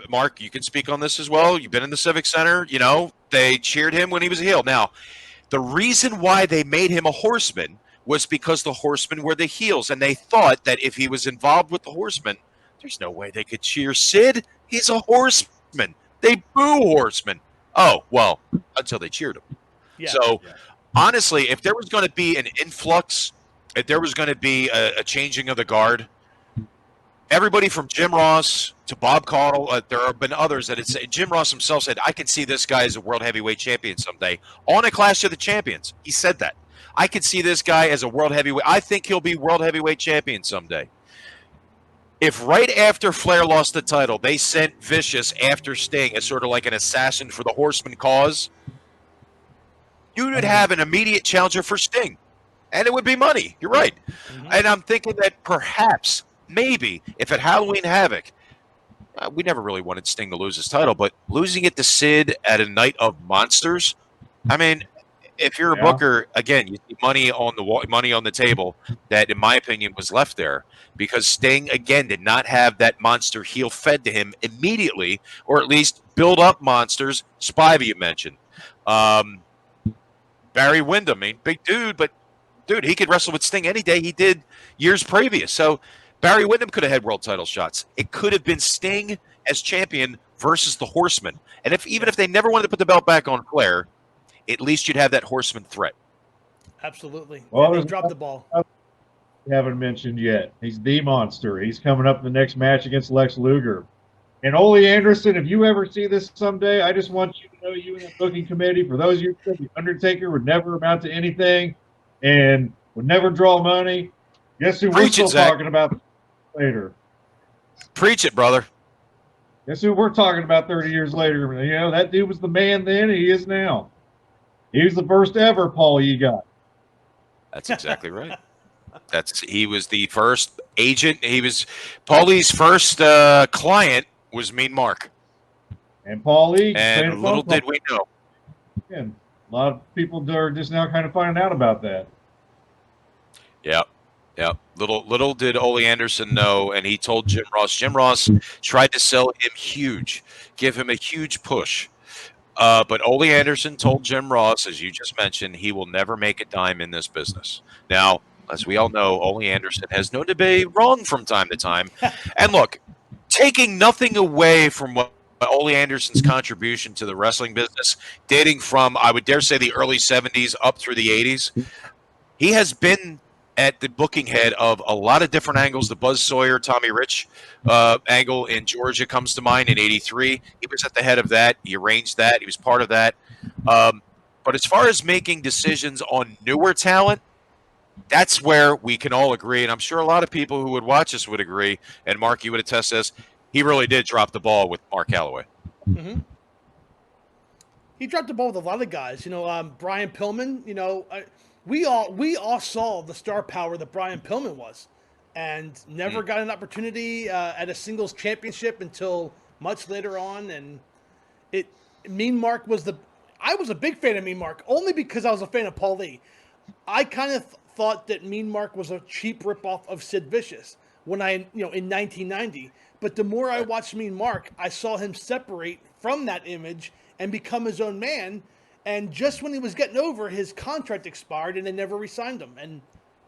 Speaker 2: Mark, you can speak on this as well. You've been in the Civic Center. You know, they cheered him when he was a heel. Now, the reason why they made him a horseman was because the horsemen were the heels, and they thought that if he was involved with the horsemen, there's no way they could cheer Sid. He's a horseman. They boo horsemen. Oh, well, until they cheered him.
Speaker 4: Yeah.
Speaker 2: So, honestly, if there was going to be an influx, if there was going to be a changing of the guard, everybody from Jim Ross to Bob Caudle, there have been others that it's Jim Ross himself said, I can see this guy as a world heavyweight champion someday on a Clash of the Champions. He said that. I could see this guy as a world heavyweight. I think he'll be world heavyweight champion someday. If right after Flair lost the title, they sent Vicious after Sting as sort of like an assassin for the Horseman cause, you would have an immediate challenger for Sting. And it would be money. You're right. Mm-hmm. And I'm thinking that perhaps, maybe, if at Halloween Havoc, we never really wanted Sting to lose his title, but losing it to Sid at a night of monsters, I mean, if you're a booker, again, you see money on the table that, in my opinion, was left there because Sting, again, did not have that monster heel fed to him immediately, or at least build up monsters. Spivey, you mentioned. Barry Windham, I mean, big dude, but, dude, he could wrestle with Sting any day. He did years previous. So Barry Windham could have had world title shots. It could have been Sting as champion versus the Horseman. And even if they never wanted to put the belt back on Flair, at least you'd have that Horseman threat.
Speaker 4: Absolutely.
Speaker 3: Well,
Speaker 4: they dropped the ball.
Speaker 3: We haven't mentioned yet. He's the monster. He's coming up in the next match against Lex Luger. And Ole Anderson, if you ever see this someday, I just want you to know you in the booking committee, for those of you who think the Undertaker would never amount to anything and would never draw money, guess who we're still talking about later?
Speaker 2: Preach it, brother.
Speaker 3: Guess who we're talking about 30 years later? You know, that dude was the man then, and he is now. He was the first ever Paul E. got.
Speaker 2: That's exactly right. He was the first agent. He was Paulie's first client was Mean Mark.
Speaker 3: And Paul E.
Speaker 2: And little did we know.
Speaker 3: And a lot of people are just now kind of finding out about that.
Speaker 2: Yep. Little did Ole Anderson know, and he told Jim Ross. Jim Ross tried to sell him huge, give him a huge push. But Ole Anderson told Jim Ross, as you just mentioned, he will never make a dime in this business. Now, as we all know, Ole Anderson has known to be wrong from time to time. And look, taking nothing away from what Ole Anderson's contribution to the wrestling business, dating from, I would dare say, the early 70s up through the 80s, he has been at the booking head of a lot of different angles. The Buzz Sawyer, Tommy Rich angle in Georgia comes to mind in '83. He was at the head of that. He arranged that. He was part of that. But as far as making decisions on newer talent, that's where we can all agree, and I'm sure a lot of people who would watch us would agree, and Mark, you would attest this, he really did drop the ball with Mark Calloway.
Speaker 4: Mm-hmm. He dropped the ball with a lot of guys. You know, Brian Pillman, you know, we all saw the star power that Brian Pillman was, and never got an opportunity at a singles championship until much later on. And Mean Mark was I was a big fan of Mean Mark only because I was a fan of Paul Lee. I kind of thought that Mean Mark was a cheap ripoff of Sid Vicious in 1990. But the more I watched Mean Mark, I saw him separate from that image and become his own man. And just when he was getting over, his contract expired and they never re-signed him. And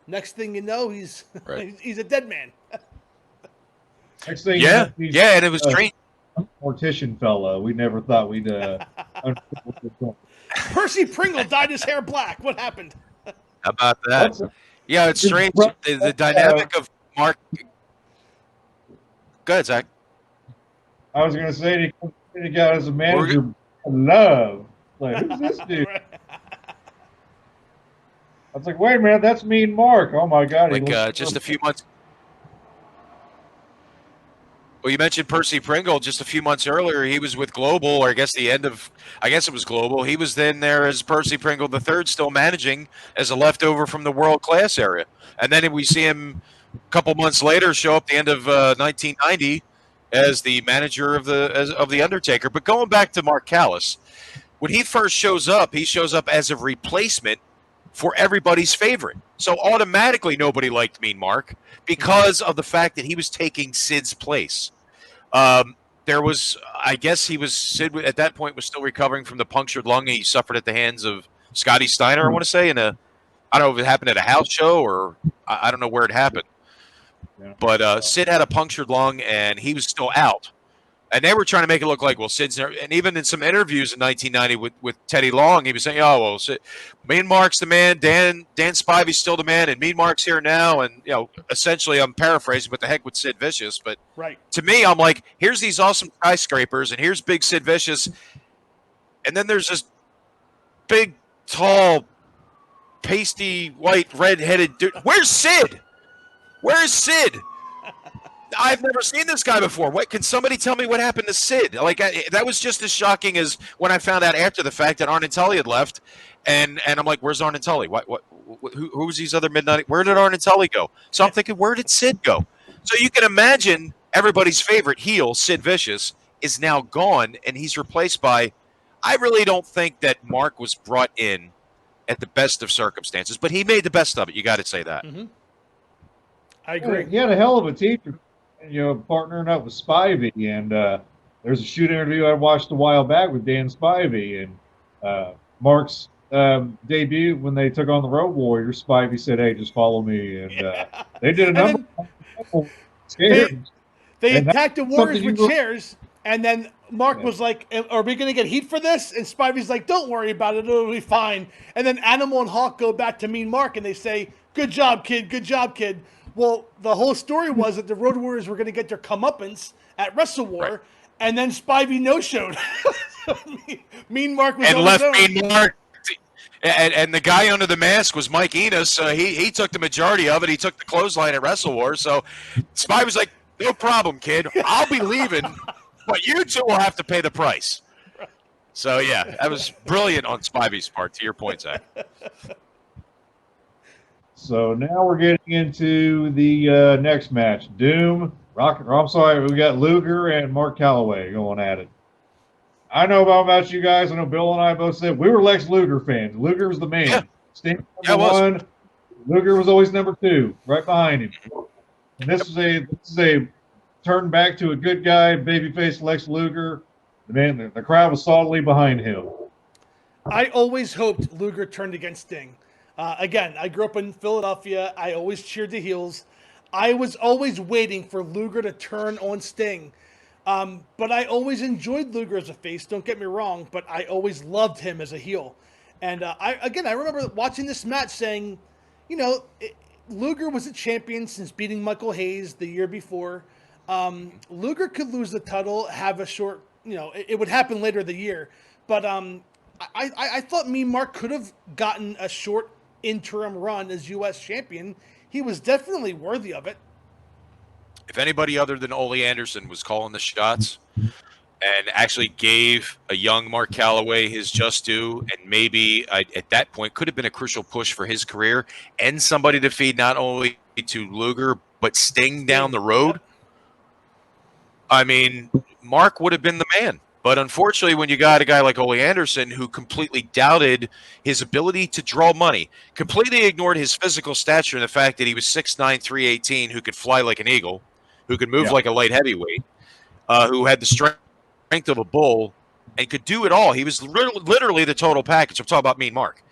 Speaker 4: next thing you know, he's he's a dead man.
Speaker 3: Next thing
Speaker 2: and it was strange.
Speaker 3: Mortician fella. We never thought we'd.
Speaker 4: Percy Pringle dyed his hair black. What happened?
Speaker 2: How about that? Yeah, it's strange. The dynamic of Mark. Go ahead, Zach.
Speaker 3: I was going to say he got as a manager love. Like, who's this dude? I was like, wait a minute, that's Mean Mark. Oh my God.
Speaker 2: Like just a few months. Well, you mentioned Percy Pringle just a few months earlier. He was with Global, or I guess it was Global. He was then there as Percy Pringle III, still managing as a leftover from the world class area. And then we see him a couple months later show up at the end of 1990 as the manager of the Undertaker. But going back to Mark Callis, when he first shows up, he shows up as a replacement for everybody's favorite. So automatically nobody liked Mean Mark because of the fact that he was taking Sid's place. There was, I guess Sid at that point was still recovering from the punctured lung he suffered at the hands of Scotty Steiner, I want to say, I don't know if it happened at a house show or I don't know where it happened.
Speaker 3: Yeah.
Speaker 2: But Sid had a punctured lung and he was still out. And they were trying to make it look like, well, Sid's there. And even in some interviews in 1990 with Teddy Long, he was saying, oh, well, Mean Mark's the man, Dan Spivey's still the man, and Mean Mark's here now. And, essentially I'm paraphrasing, but the heck with Sid Vicious. But
Speaker 4: right.
Speaker 2: To me, I'm like, here's these awesome skyscrapers, and here's big Sid Vicious. And then there's this big, tall, pasty, white, red-headed dude. Where's Sid? Where's Sid? I've never seen this guy before. What can somebody tell me what happened to Sid? That was just as shocking as when I found out after the fact that Arn and Tully had left, and I'm like, where's Arn and Tully? Who was these other midnight? Where did Arn and Tully go? So I'm thinking, where did Sid go? So you can imagine everybody's favorite heel, Sid Vicious, is now gone, and he's replaced by. I really don't think that Mark was brought in at the best of circumstances, but he made the best of it. You got to say that.
Speaker 4: Mm-hmm. I agree.
Speaker 3: He had a hell of a teacher. Partnering up with Spivey, and there's a shoot interview I watched a while back with Dan Spivey, and Mark's debut when they took on the Road Warriors. Spivey said, "Hey, just follow me," and they did a number of people scared.
Speaker 4: They attacked the Warriors with chairs, and then Mark was like, "Are we going to get heat for this?" And Spivey's like, "Don't worry about it; it'll be fine." And then Animal and Hawk go back to Mean Mark, and they say, "Good job, kid. Good job, kid." Well, the whole story was that the Road Warriors were going to get their comeuppance at Wrestle War, right. And then Spivey no-showed. Mean Mark was
Speaker 2: and left Mean Mark, and the guy under the mask was Mike Enos. He took the majority of it. He took the clothesline at Wrestle War. So Spivey was like, "No problem, kid. I'll be leaving, but you two will have to pay the price." So yeah, that was brilliant on Spivey's part. To your point, Zach.
Speaker 3: So now we're getting into the next match. We got Luger and Marc Calloway going at it. I know about you guys. I know Bill and I both said we were Lex Luger fans. Luger was the man.
Speaker 2: Yeah.
Speaker 3: Sting number one. Luger was always number two, right behind him. And this is a turn back to a good guy, babyface Lex Luger. The crowd was solidly behind him.
Speaker 4: I always hoped Luger turned against Sting. Again, I grew up in Philadelphia. I always cheered the heels. I was always waiting for Luger to turn on Sting. But I always enjoyed Luger as a face, don't get me wrong, but I always loved him as a heel. And I remember watching this match saying, Luger was a champion since beating Michael Hayes the year before. Luger could lose the title, have a short, it would happen later the year. But I thought Mean Mark could have gotten a short interim run as U.S. champion. He was definitely worthy of it.
Speaker 2: If anybody other than Ole Anderson was calling the shots and actually gave a young Marc Calloway his just due, and maybe at that point could have been a crucial push for his career and somebody to feed not only to Luger but Sting down the road, I mean, Mark would have been the man. But unfortunately, when you got a guy like Ole Anderson who completely doubted his ability to draw money, completely ignored his physical stature and the fact that he was 6'9", 318, who could fly like an eagle, who could move like a light heavyweight, who had the strength of a bull, and could do it all. He was literally the total package. I'm talking about Mean Mark.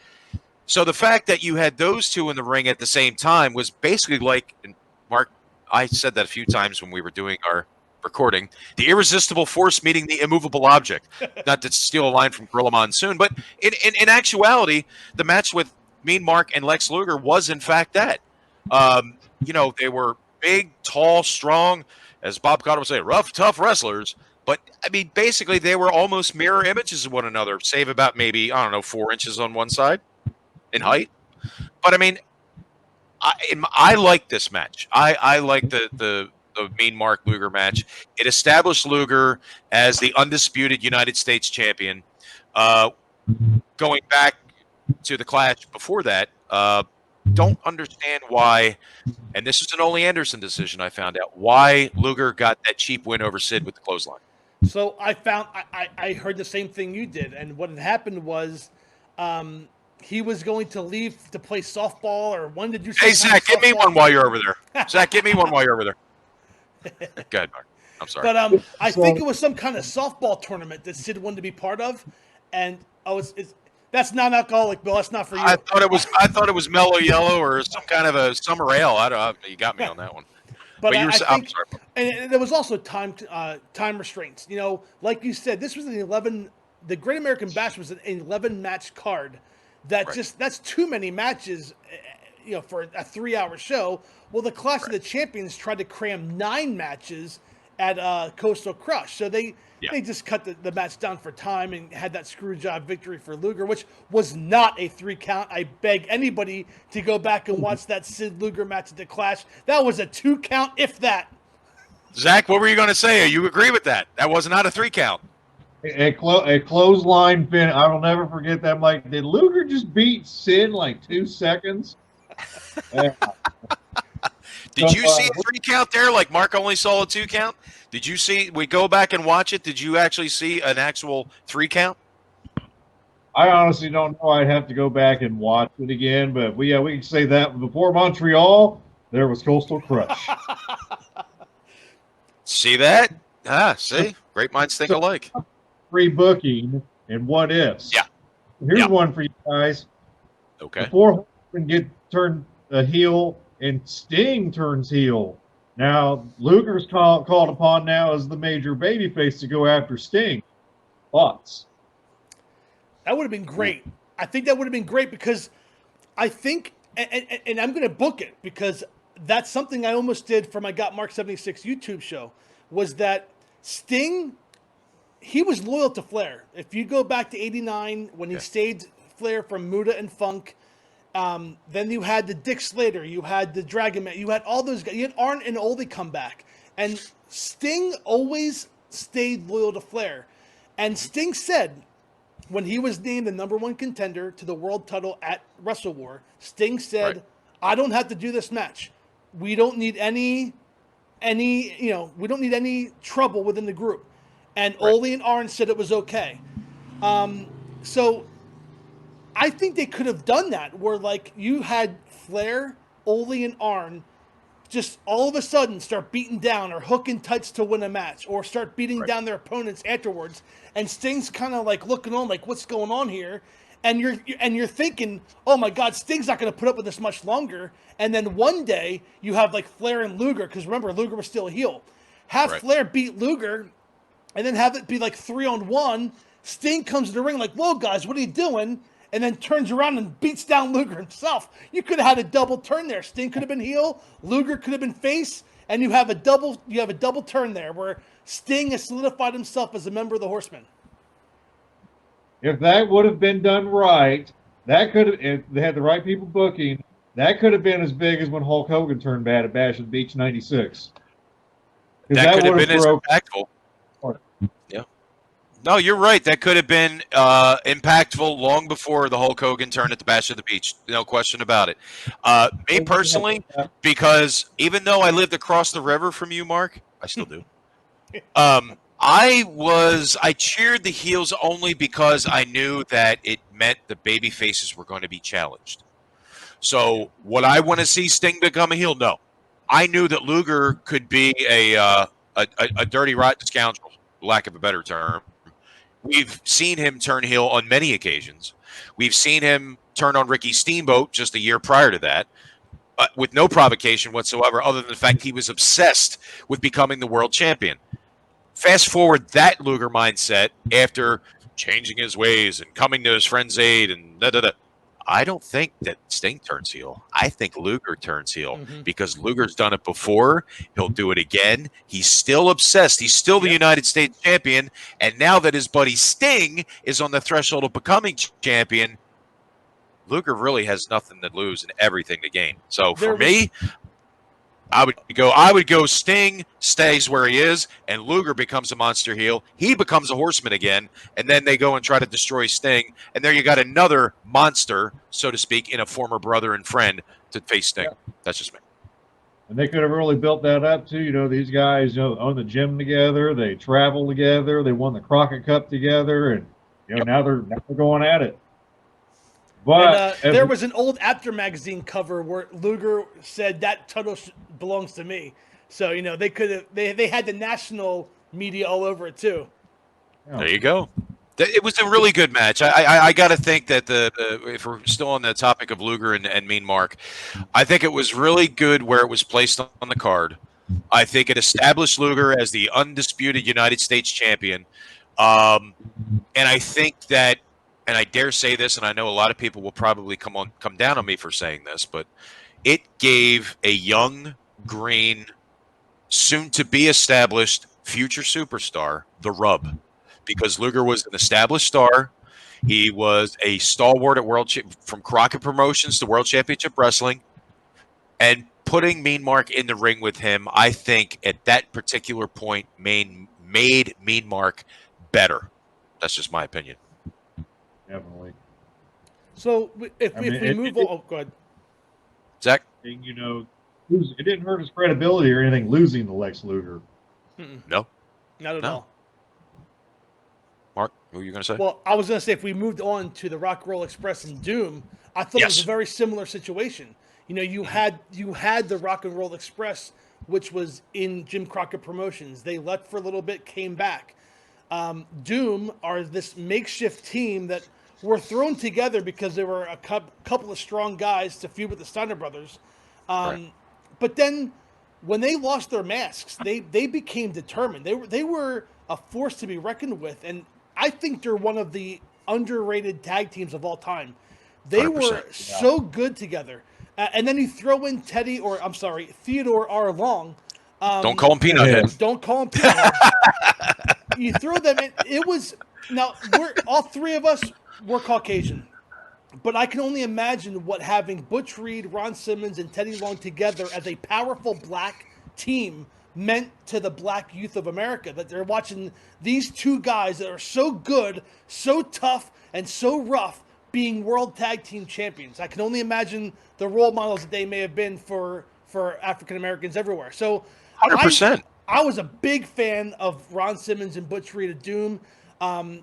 Speaker 2: So the fact that you had those two in the ring at the same time was basically like, and Mark, I said that a few times when we were doing our recording, the irresistible force meeting the immovable object. Not to steal a line from Gorilla Monsoon, but in actuality, the match with Mean Mark and Lex Luger was in fact that. They were big, tall, strong, as Bob Cotter would say, rough, tough wrestlers. But I mean, basically, they were almost mirror images of one another, save about maybe 4 inches on one side in height. But I mean, I like this match. I like the Mean Mark Luger match. It established Luger as the undisputed United States champion. Going back to the clash before that, don't understand why, and this is an Ole Anderson decision I found out, why Luger got that cheap win over Sid with the clothesline.
Speaker 4: So I heard the same thing you did, and what had happened was, he was going to leave to play softball or wanted to do something.
Speaker 2: Hey, Zach, give me one while you're over there. Zach, give me one while you're over there. Go ahead, Mark. I'm sorry.
Speaker 4: But I think it was some kind of softball tournament that Sid wanted to be part of, and that's non-alcoholic, Bill. That's not for you.
Speaker 2: I thought it was Mellow Yellow or some kind of a summer ale. I don't. You got me on that one.
Speaker 4: But
Speaker 2: you were. I'm
Speaker 4: think,
Speaker 2: sorry.
Speaker 4: and there was also time restraints. You know, like you said, this was the Great American Bash was an 11-match card. That's too many matches, you know, for a 3-hour show. Well, the Clash of the Champions tried to cram 9 matches at Coastal Crush, so they just cut the match down for time and had that screw job victory for Luger, which was not a 3 count. I beg anybody to go back and watch that Sid Luger match at the Clash. That was a 2 count, if that.
Speaker 2: Zach, what were you going to say? You agree with that? That was not a 3 count.
Speaker 3: A clothesline fin. I will never forget that. I'm like, did Luger just beat Sid in like 2 seconds?
Speaker 2: Did you see a 3 count there? Like Mark only saw a 2 count? Did you see? We go back and watch it. Did you actually see an actual 3 count?
Speaker 3: I honestly don't know. I'd have to go back and watch it again. But we can say that before Montreal, there was Coastal Crush.
Speaker 2: See that? See, great minds think alike.
Speaker 3: Free booking and what ifs.
Speaker 2: Yeah.
Speaker 3: Here's one for you guys.
Speaker 2: Okay.
Speaker 3: Before Hogan turned heel and Sting turns heel. Now Luger's called upon now as the major babyface to go after Sting. Thoughts?
Speaker 4: That would have been great. I think that would have been great because I think, and I'm going to book it because that's something I almost did for my Got Mark 76 YouTube show, was that Sting, he was loyal to Flair. If you go back to 89 when he stayed Flair from Muda and Funk, then you had the Dick Slater, you had the Dragon Man, you had all those guys, you had Arn and Oldie come back. And Sting always stayed loyal to Flair. And Sting said, when he was named the #1 contender to the world title at Wrestle War, Sting said, I don't have to do this match. We don't need any we don't need any trouble within the group. And Ole and Arn said it was okay. So I think they could have done that where like you had Flair, Ole, and Arn just all of a sudden start beating down or hooking tights to win a match or start beating down their opponents afterwards. And Sting's kind of like looking on like, what's going on here? And you're thinking, oh my God, Sting's not going to put up with this much longer. And then one day you have like Flair and Luger, because remember, Luger was still a heel. Have Flair beat Luger and then have it be like 3-on-1. Sting comes to the ring like, whoa guys, what are you doing? And then turns around and beats down Luger himself. You could have had a double turn there. Sting could have been heel, Luger could have been face, and you have a double turn there where Sting has solidified himself as a member of the Horsemen.
Speaker 3: If that would have been done right, that could have, if they had the right people booking, that could have been as big as when Hulk Hogan turned bad at Bash at Beach '96.
Speaker 2: That could have been as impactful. Yeah. No, you're right. That could have been impactful long before the Hulk Hogan turn at the Bash of the Beach. No question about it. Me personally, because even though I lived across the river from you, Mark, I still do. I cheered the heels only because I knew that it meant the baby faces were going to be challenged. So would I want to see Sting become a heel? No. I knew that Luger could be a dirty, rotten scoundrel, lack of a better term. We've seen him turn heel on many occasions. We've seen him turn on Ricky Steamboat just a year prior to that, with no provocation whatsoever, other than the fact he was obsessed with becoming the world champion. Fast forward that Luger mindset after changing his ways and coming to his friend's aid and da-da-da. I don't think that Sting turns heel. I think Luger turns heel because Luger's done it before. He'll do it again. He's still obsessed. He's still the United States champion. And now that his buddy Sting is on the threshold of becoming champion, Luger really has nothing to lose and everything to gain. So for me, I would go Sting stays where he is, and Luger becomes a monster heel. He becomes a horseman again, and then they go and try to destroy Sting. And there you got another monster, so to speak, in a former brother and friend to face Sting.
Speaker 3: Yeah.
Speaker 2: That's just me.
Speaker 3: And they could have really built that up too. You know, these guys, you know, own the gym together. They travel together. They won the Crockett Cup together, and you know now they're going at it. But
Speaker 4: And there was an old After magazine cover where Luger said that title belongs to me. So you know they could have they had the national media all over it too.
Speaker 2: There you go. It was a really good match. I got to think that if we're still on the topic of Luger and Mean Mark, I think it was really good where it was placed on the card. I think it established Luger as the undisputed United States champion. And I think that, and I dare say this, and I know a lot of people will probably come down on me for saying this, but it gave a young, green, soon-to-be established future superstar the rub. Because Luger was an established star. He was a stalwart at from Crockett Promotions to World Championship Wrestling. And putting Mean Mark in the ring with him, I think at that particular point made Mean Mark better. That's just my opinion.
Speaker 3: Definitely.
Speaker 4: So if we move on, go ahead.
Speaker 2: Zach?
Speaker 3: You know, it didn't hurt his credibility or anything losing to Lex Luger.
Speaker 2: No.
Speaker 4: Not at all.
Speaker 2: Mark, what were you going to say?
Speaker 4: Well, I was going to say if we moved on to the Rock and Roll Express and Doom, I thought it was a very similar situation. You know, you had the Rock and Roll Express, which was in Jim Crockett Promotions. They left for a little bit, came back. Doom are this makeshift team that were thrown together because there were a couple of strong guys to feud with the Steiner Brothers.
Speaker 2: Right.
Speaker 4: But then when they lost their masks, they became determined. They were a force to be reckoned with, and I think they're one of the underrated tag teams of all time. They
Speaker 2: 100%.
Speaker 4: were so good together. And then you throw in Theodore R. Long.
Speaker 2: Don't call him Peanut Head.
Speaker 4: Don't call him Peanut Head. You throw them in. It was now all three of us were Caucasian, but I can only imagine what having Butch Reed, Ron Simmons, and Teddy Long together as a powerful black team meant to the black youth of America, that they're watching these two guys that are so good, so tough, and so rough being world tag team champions. I can only imagine the role models that they may have been for African Americans everywhere. So
Speaker 2: 100%.
Speaker 4: I was a big fan of Ron Simmons and Butch Reed of Doom. I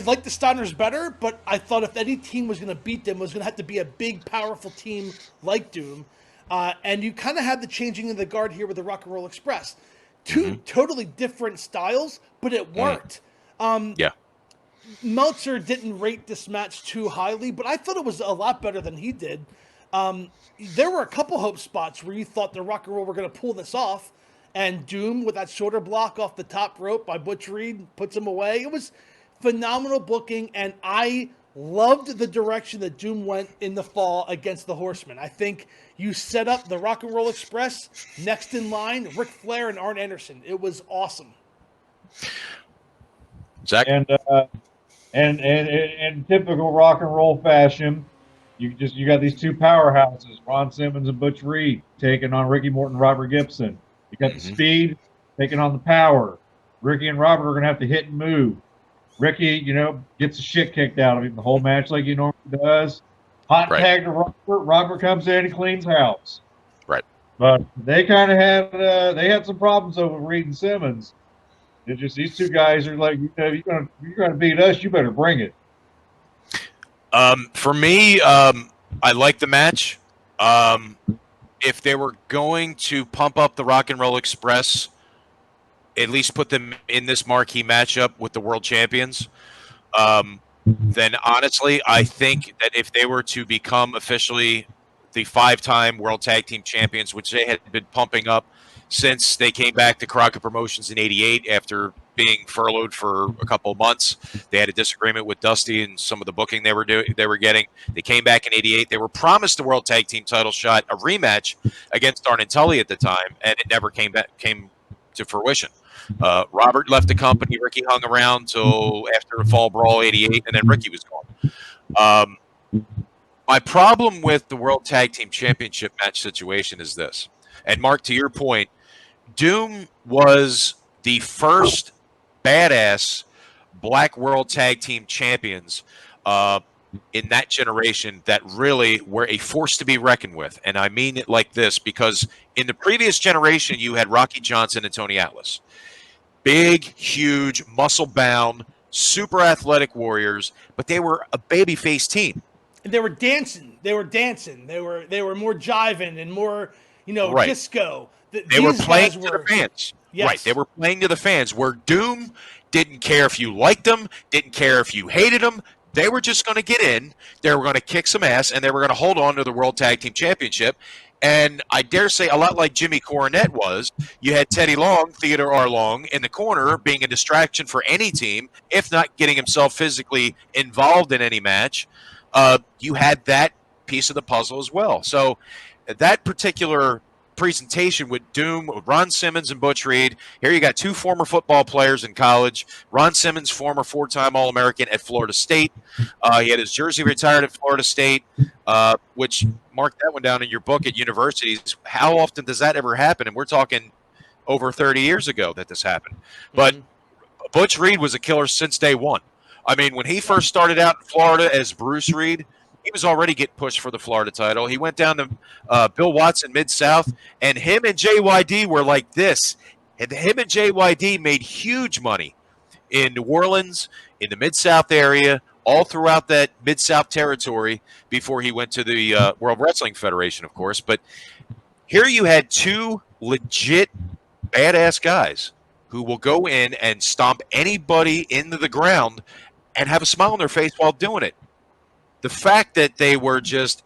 Speaker 4: liked the Steiners better, but I thought if any team was going to beat them, it was going to have to be a big, powerful team like Doom. And you kind of had the changing of the guard here with the Rock and Roll Express. Two totally different styles, but it worked.
Speaker 2: Yeah.
Speaker 4: Meltzer didn't rate this match too highly, but I thought it was a lot better than he did. There were a couple hope spots where you thought the Rock and Roll were going to pull this off, and Doom with that shoulder block off the top rope by Butch Reed puts him away. It was phenomenal booking, and I loved the direction that Doom went in the fall against the Horsemen. I think you set up the Rock and Roll Express next in line, Ric Flair and Arn Anderson. It was awesome.
Speaker 2: Zach?
Speaker 3: And in typical rock and roll fashion, you got these two powerhouses, Ron Simmons and Butch Reed, taking on Ricky Morton, Robert Gibson. You got the speed taking on the power. Ricky and Robert are going to have to hit and move. Ricky, gets the shit kicked out of him the whole match like he normally does. Hot tag to Robert. Robert comes in and cleans house.
Speaker 2: Right.
Speaker 3: But they kind of had some problems over Reed and Simmons. It's just these two guys are like, you're gonna beat us, you better bring it.
Speaker 2: For me, I like the match. If they were going to pump up the Rock and Roll Express, at least put them in this marquee matchup with the world champions, then honestly, I think that if they were to become officially the 5-time World Tag Team Champions, which they had been pumping up since they came back to Crockett Promotions in '88 after being furloughed for a couple of months. They had a disagreement with Dusty and some of the booking they were getting. They came back in '88. They were promised the World Tag Team title shot, a rematch against Arn and Tully at the time, and it never came to fruition. Robert left the company. Ricky hung around till after the Fall Brawl '88, and then Ricky was gone. My problem with the World Tag Team Championship match situation is this. And Mark, to your point, Doom was the first badass Black World Tag Team Champions in that generation that really were a force to be reckoned with. And I mean it like this because in the previous generation, you had Rocky Johnson and Tony Atlas. Big, huge, muscle-bound, super athletic warriors, but they were a babyface team.
Speaker 4: And they were dancing. They were more jiving and more,
Speaker 2: Right.
Speaker 4: disco.
Speaker 2: They were playing to the fans.
Speaker 4: Yes.
Speaker 2: Right. They were playing to the fans. Where Doom didn't care if you liked them, didn't care if you hated them. They were just going to get in. They were going to kick some ass, and they were going to hold on to the World Tag Team Championship. And I dare say a lot like Jimmy Cornette was, you had Teddy Long, Theodore R. Long, in the corner being a distraction for any team, if not getting himself physically involved in any match. You had that piece of the puzzle as well. So that particular presentation with Doom, with Ron Simmons and Butch Reed. Here you got two former football players in college. Ron Simmons, former four-time All-American at Florida State. He had his jersey retired at Florida State, which mark that one down in your book at universities. How often does that ever happen? And we're talking over 30 years ago that this happened. But Butch Reed was a killer since day one. I mean, when he first started out in Florida as Bruce Reed, he was already getting pushed for the Florida title. He went down to Bill Watson, Mid-South, and him and JYD were like this. And him and JYD made huge money in New Orleans, in the Mid-South area, all throughout that Mid-South territory before he went to the World Wrestling Federation, of course. But here you had two legit badass guys who will go in and stomp anybody into the ground and have a smile on their face while doing it. The fact that they were just,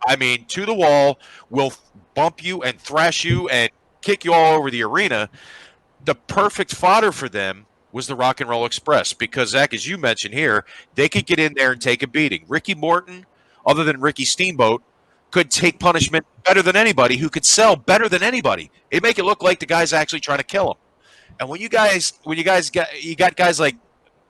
Speaker 2: to the wall, will bump you and thrash you and kick you all over the arena, the perfect fodder for them was the Rock and Roll Express because, Zach, as you mentioned here, they could get in there and take a beating. Ricky Morton, other than Ricky Steamboat, could take punishment better than anybody, who could sell better than anybody. It'd make it look like the guy's actually trying to kill him. And when you got guys like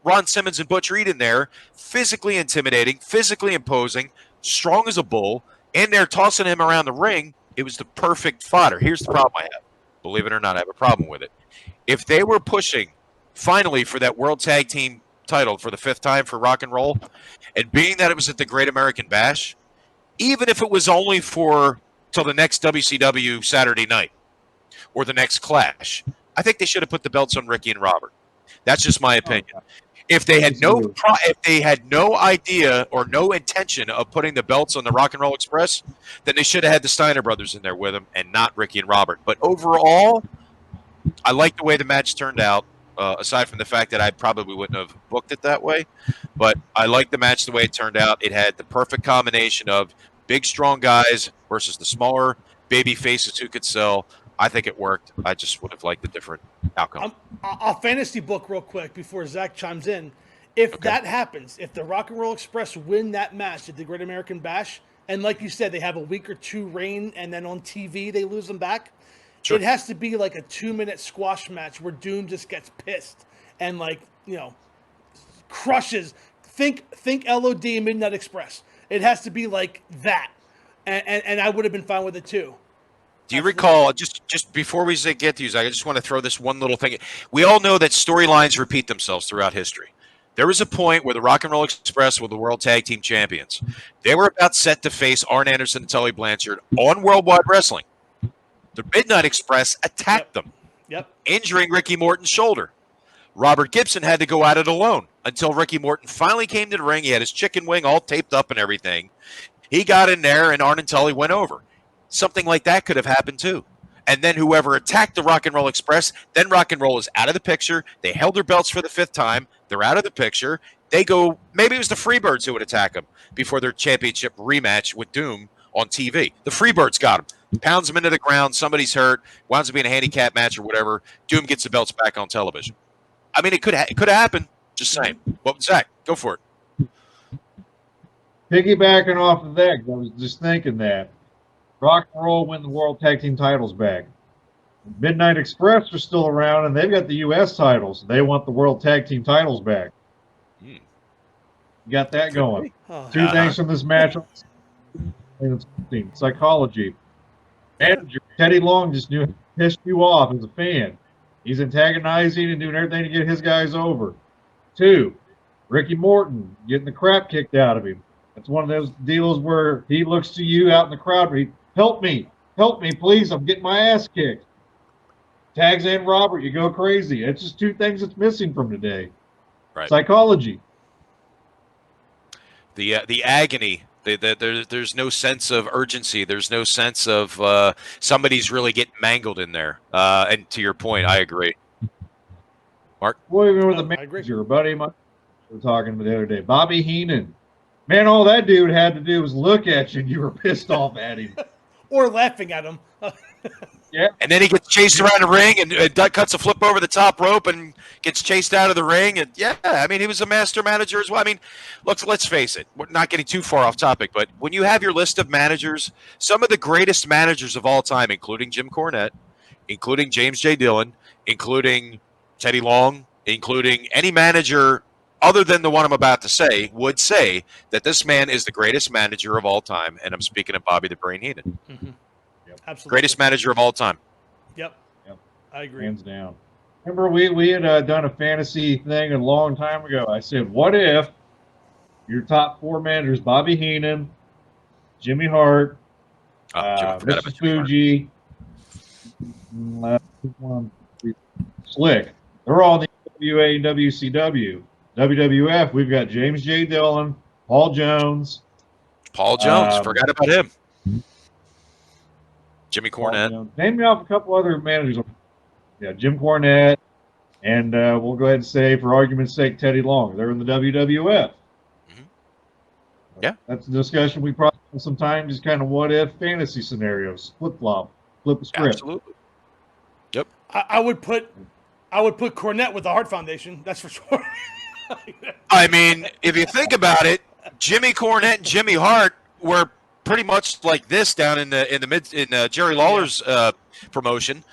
Speaker 2: Ron Simmons and Butch Reed in there, physically intimidating, physically imposing, strong as a bull, and they're tossing him around the ring, it was the perfect fodder. Here's the problem I have. Believe it or not, I have a problem with it. If they were pushing, finally, for that World Tag Team title for the 5th time for Rock and Roll, and being that it was at the Great American Bash, even if it was only for till the next WCW Saturday night or the next Clash, I think they should have put the belts on Ricky and Robert. That's just my opinion. If they had no idea or no intention of putting the belts on the Rock and Roll Express, then they should have had the Steiner brothers in there with them and not Ricky and Robert. But overall, I like the way the match turned out, aside from the fact that I probably wouldn't have booked it that way. But I like the match the way it turned out. It had the perfect combination of big, strong guys versus the smaller baby faces who could sell. I think it worked. I just would have liked a different outcome.
Speaker 4: I'll fantasy book real quick before Zach chimes in. If that happens, if the Rock and Roll Express win that match at the Great American Bash, and like you said, they have a week or two reign, and then on TV they lose them back, it has to be like a 2-minute squash match where Doom just gets pissed and crushes. Think LOD Midnight Express. It has to be like that, and I would have been fine with it too.
Speaker 2: Do you recall, just before we get to you, Zach, I just want to throw this one little thing. We all know that storylines repeat themselves throughout history. There was a point where the Rock and Roll Express were the World Tag Team Champions. They were about set to face Arn Anderson and Tully Blanchard on Worldwide Wrestling. The Midnight Express attacked them, injuring Ricky Morton's shoulder. Robert Gibson had to go at it alone until Ricky Morton finally came to the ring. He had his chicken wing all taped up and everything. He got in there, and Arn and Tully went over. Something like that could have happened too. And then whoever attacked the Rock and Roll Express, then Rock and Roll is out of the picture. They held their belts for the 5th time. They're out of the picture. They go, maybe it was the Freebirds who would attack them before their championship rematch with Doom on TV. The Freebirds got him. Pounds him into the ground. Somebody's hurt. Winds up being a handicap match or whatever. Doom gets the belts back on television. I mean, it could have happened. Just saying. Well, Zach, go for it.
Speaker 3: Piggybacking off of that, I was just thinking that. Rock and Roll win the World Tag Team titles back. Midnight Express are still around, and they've got the U.S. titles. They want the World Tag Team titles back. You got that going. Two things from this match. Psychology. Manager Teddy Long just knew pissed you off as a fan. He's antagonizing and doing everything to get his guys over. 2, Ricky Morton getting the crap kicked out of him. It's one of those deals where he looks to you out in the crowd. Help me, please. I'm getting my ass kicked. Tags and Robert, you go crazy. It's just 2 things that's missing from today.
Speaker 2: Right.
Speaker 3: Psychology.
Speaker 2: The agony. There's no sense of urgency. There's no sense of somebody's really getting mangled in there. And to your point, I agree. Mark?
Speaker 3: Boy, remember the manager, buddy of mine, we were talking about the other day, Bobby Heenan. Man, all that dude had to do was look at you and you were pissed off at him.
Speaker 4: Or laughing at him.
Speaker 3: Yeah.
Speaker 2: And then he gets chased around the ring and cuts a flip over the top rope and gets chased out of the ring. And yeah, I mean, he was a master manager as well. I mean, let's face it. We're not getting too far off topic, but when you have your list of managers, some of the greatest managers of all time, including Jim Cornette, including James J. Dillon, including Teddy Long, including any manager other than the one I'm about to say, would say that this man is the greatest manager of all time. And I'm speaking of Bobby the Brain Heenan.
Speaker 4: Mm-hmm. Yep. Absolutely.
Speaker 2: Greatest manager of all time.
Speaker 4: Yep. I agree.
Speaker 3: Hands down. Remember, we had done a fantasy thing a long time ago. I said, what if your top 4 managers, Bobby Heenan, Jimmy Hart, Mr. Fuji, Slick, they're all in the WA and WCW. WWF, we've got James J. Dillon, Paul Jones.
Speaker 2: Forgot about him. Jimmy Cornette.
Speaker 3: Name me off a couple other managers. Yeah, Jim Cornette. And we'll go ahead and say, for argument's sake, Teddy Long. They're in the WWF.
Speaker 2: Mm-hmm. Yeah.
Speaker 3: That's a discussion we probably have some time, just kind of what-if fantasy scenarios. Flip-flop. Flip the script.
Speaker 2: Absolutely. Yep.
Speaker 4: I would put Cornette with the Hart Foundation. That's for sure.
Speaker 2: I mean, if you think about it, Jimmy Cornette and Jimmy Hart were pretty much like this down in Jerry Lawler's promotion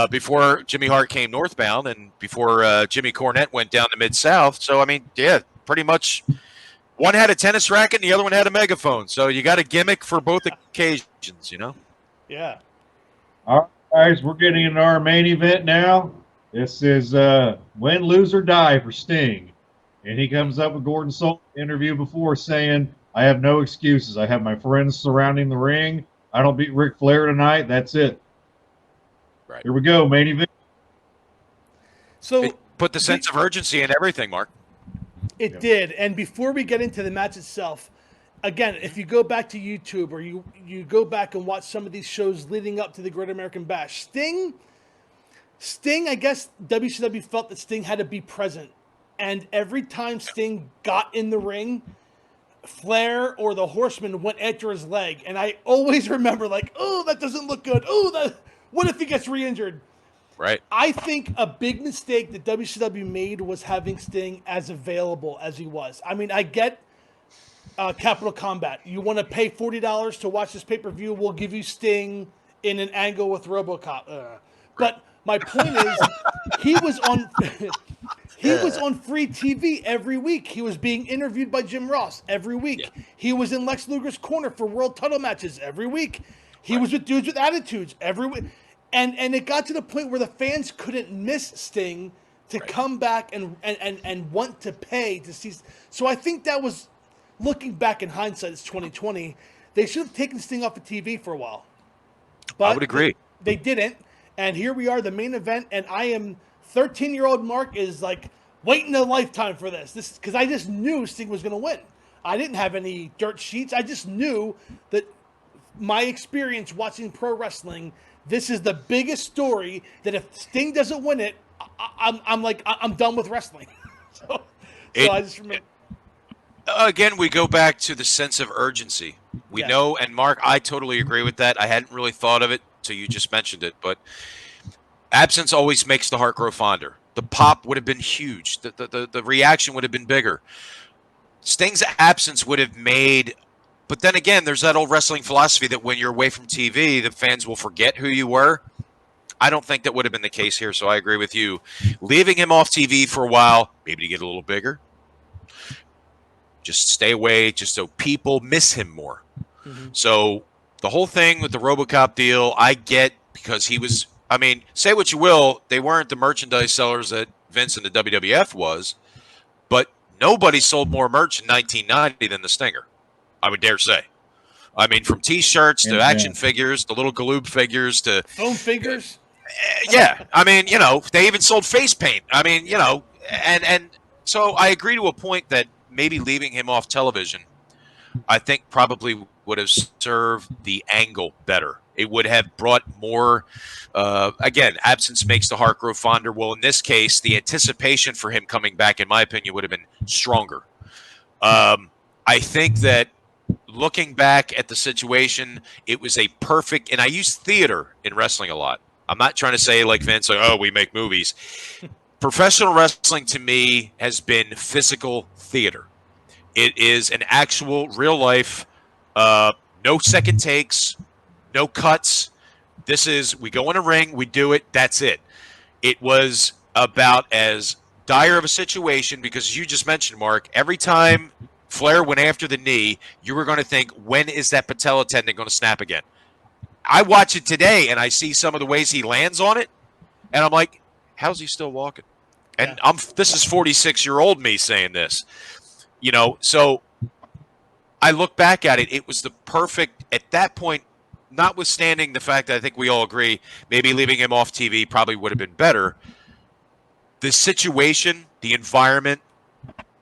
Speaker 2: before Jimmy Hart came northbound and before Jimmy Cornette went down to Mid-South. So, I mean, yeah, pretty much one had a tennis racket and the other one had a megaphone. So you got a gimmick for both occasions, you know?
Speaker 4: Yeah.
Speaker 3: All right, guys, we're getting into our main event now. This is Win, Lose, or Die for Sting. And he comes up with Gordon Soul interview before saying, I have no excuses. I have my friends surrounding the ring. I don't beat Ric Flair tonight. That's it.
Speaker 2: Right.
Speaker 3: Here we go, main event.
Speaker 4: So
Speaker 2: it put the sense of urgency in everything, Mark.
Speaker 4: It did. And before we get into the match itself, again, if you go back to YouTube or you go back and watch some of these shows leading up to the Great American Bash, Sting, I guess WCW felt that Sting had to be present. And every time Sting got in the ring, Flair or the Horseman went after his leg. And I always remember like, oh, that doesn't look good. Oh, what if he gets re-injured?
Speaker 2: Right.
Speaker 4: I think a big mistake that WCW made was having Sting as available as he was. I mean, I get Capital Combat. You want to pay $40 to watch this pay-per-view, we'll give you Sting in an angle with RoboCop. But my point is, he was on... He was on free TV every week. He was being interviewed by Jim Ross every week. Yeah. He was in Lex Luger's corner for world title matches every week. He was with Dudes with Attitudes every week. And it got to the point where the fans couldn't miss Sting to come back and want to pay to see. So I think that was, looking back in hindsight, it's 2020, they should have taken Sting off the TV for a while. But
Speaker 2: I would agree.
Speaker 4: They didn't. And here we are, the main event, and I am... 13-year-old Mark is like waiting a lifetime for this because I just knew Sting was going to win. I didn't have any dirt sheets. I just knew that my experience watching pro wrestling, this is the biggest story that if Sting doesn't win it, I'm done with wrestling. so I just remember.
Speaker 2: Again, we go back to the sense of urgency. We know, and Mark, I totally agree with that. I hadn't really thought of it till you just mentioned it, but absence always makes the heart grow fonder. The pop would have been huge. The reaction would have been bigger. Sting's absence would have made... But then again, there's that old wrestling philosophy that when you're away from TV, the fans will forget who you were. I don't think that would have been the case here, so I agree with you. Leaving him off TV for a while, maybe to get a little bigger. Just stay away, just so people miss him more. Mm-hmm. So the whole thing with the RoboCop deal, I get because he was. I mean, say what you will, they weren't the merchandise sellers that Vince and the WWF was, but nobody sold more merch in 1990 than the Stinger. I would dare say. I mean, from T-shirts to action figures, to little Galoob figures to
Speaker 4: foam figures.
Speaker 2: Yeah, I mean, they even sold face paint. I mean, and so I agree to a point that maybe leaving him off television, I think probably would have served the angle better. It would have brought more. Again, absence makes the heart grow fonder. Well, in this case, the anticipation for him coming back, in my opinion, would have been stronger. I think that looking back at the situation, it was a perfect. And I use theater in wrestling a lot. I'm not trying to say like Vince, like, oh, we make movies. Professional wrestling to me has been physical theater. It is an actual real life, no second takes, no cuts. This is, we go in a ring, we do it, that's it. It was about as dire of a situation because, as you just mentioned, Mark, every time Flair went after the knee, you were going to think, when is that patella tendon going to snap again? I watch it today and I see some of the ways he lands on it, and I'm like, how's he still walking? And this is 46-year-old me saying this. So I look back at it, it was the perfect, at that point, notwithstanding the fact that I think we all agree maybe leaving him off TV probably would have been better. The situation, the environment,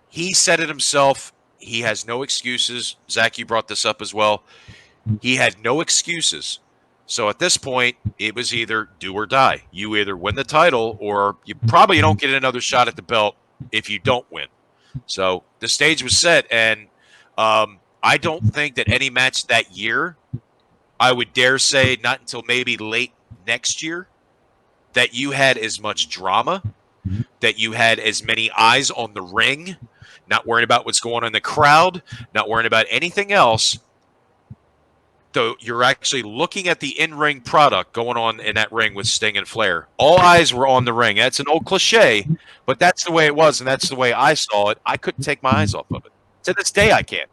Speaker 2: he said it himself. He has no excuses. Zach, you brought this up as well. He had no excuses. So at this point, it was either do or die. You either win the title or you probably don't get another shot at the belt if you don't win. So the stage was set, and I don't think that any match that year, I would dare say not until maybe late next year, that you had as much drama, that you had as many eyes on the ring, not worrying about what's going on in the crowd, not worrying about anything else. So you're actually looking at the in-ring product going on in that ring with Sting and Flair. All eyes were on the ring. That's an old cliche, but that's the way it was, and that's the way I saw it. I couldn't take my eyes off of it. To this day, I can't.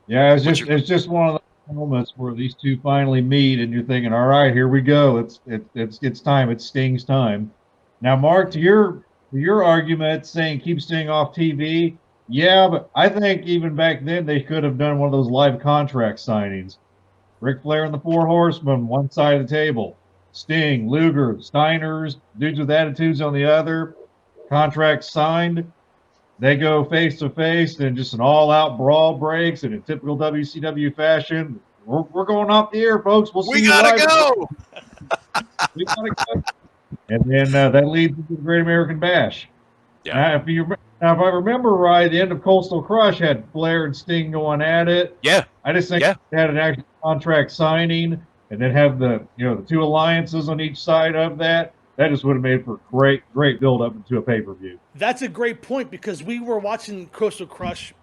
Speaker 3: Yeah, it's just one of the moments where these two finally meet, and you're thinking, all right, here we go. It's time. It's Sting's time. Now, Mark, to your argument saying keep Sting off TV. Yeah, but I think even back then they could have done one of those live contract signings. Ric Flair and the Four Horsemen, one side of the table. Sting, Luger, Steiners, dudes with attitudes on the other. Contract signed. They go face to face, and just an all-out brawl breaks, and in typical WCW fashion, we're going off the air, folks. We'll see you live.
Speaker 2: Go.
Speaker 3: We gotta go. And then that leads to the Great American Bash.
Speaker 2: Yeah.
Speaker 3: Now, if I remember right, the end of Coastal Crush had Flair and Sting going at it.
Speaker 2: Yeah.
Speaker 3: I just think they had an actual contract signing, and then have the two alliances on each side of that. That just would have made for great build up into a pay-per-view.
Speaker 4: That's a great point, because we were watching Coastal Crush,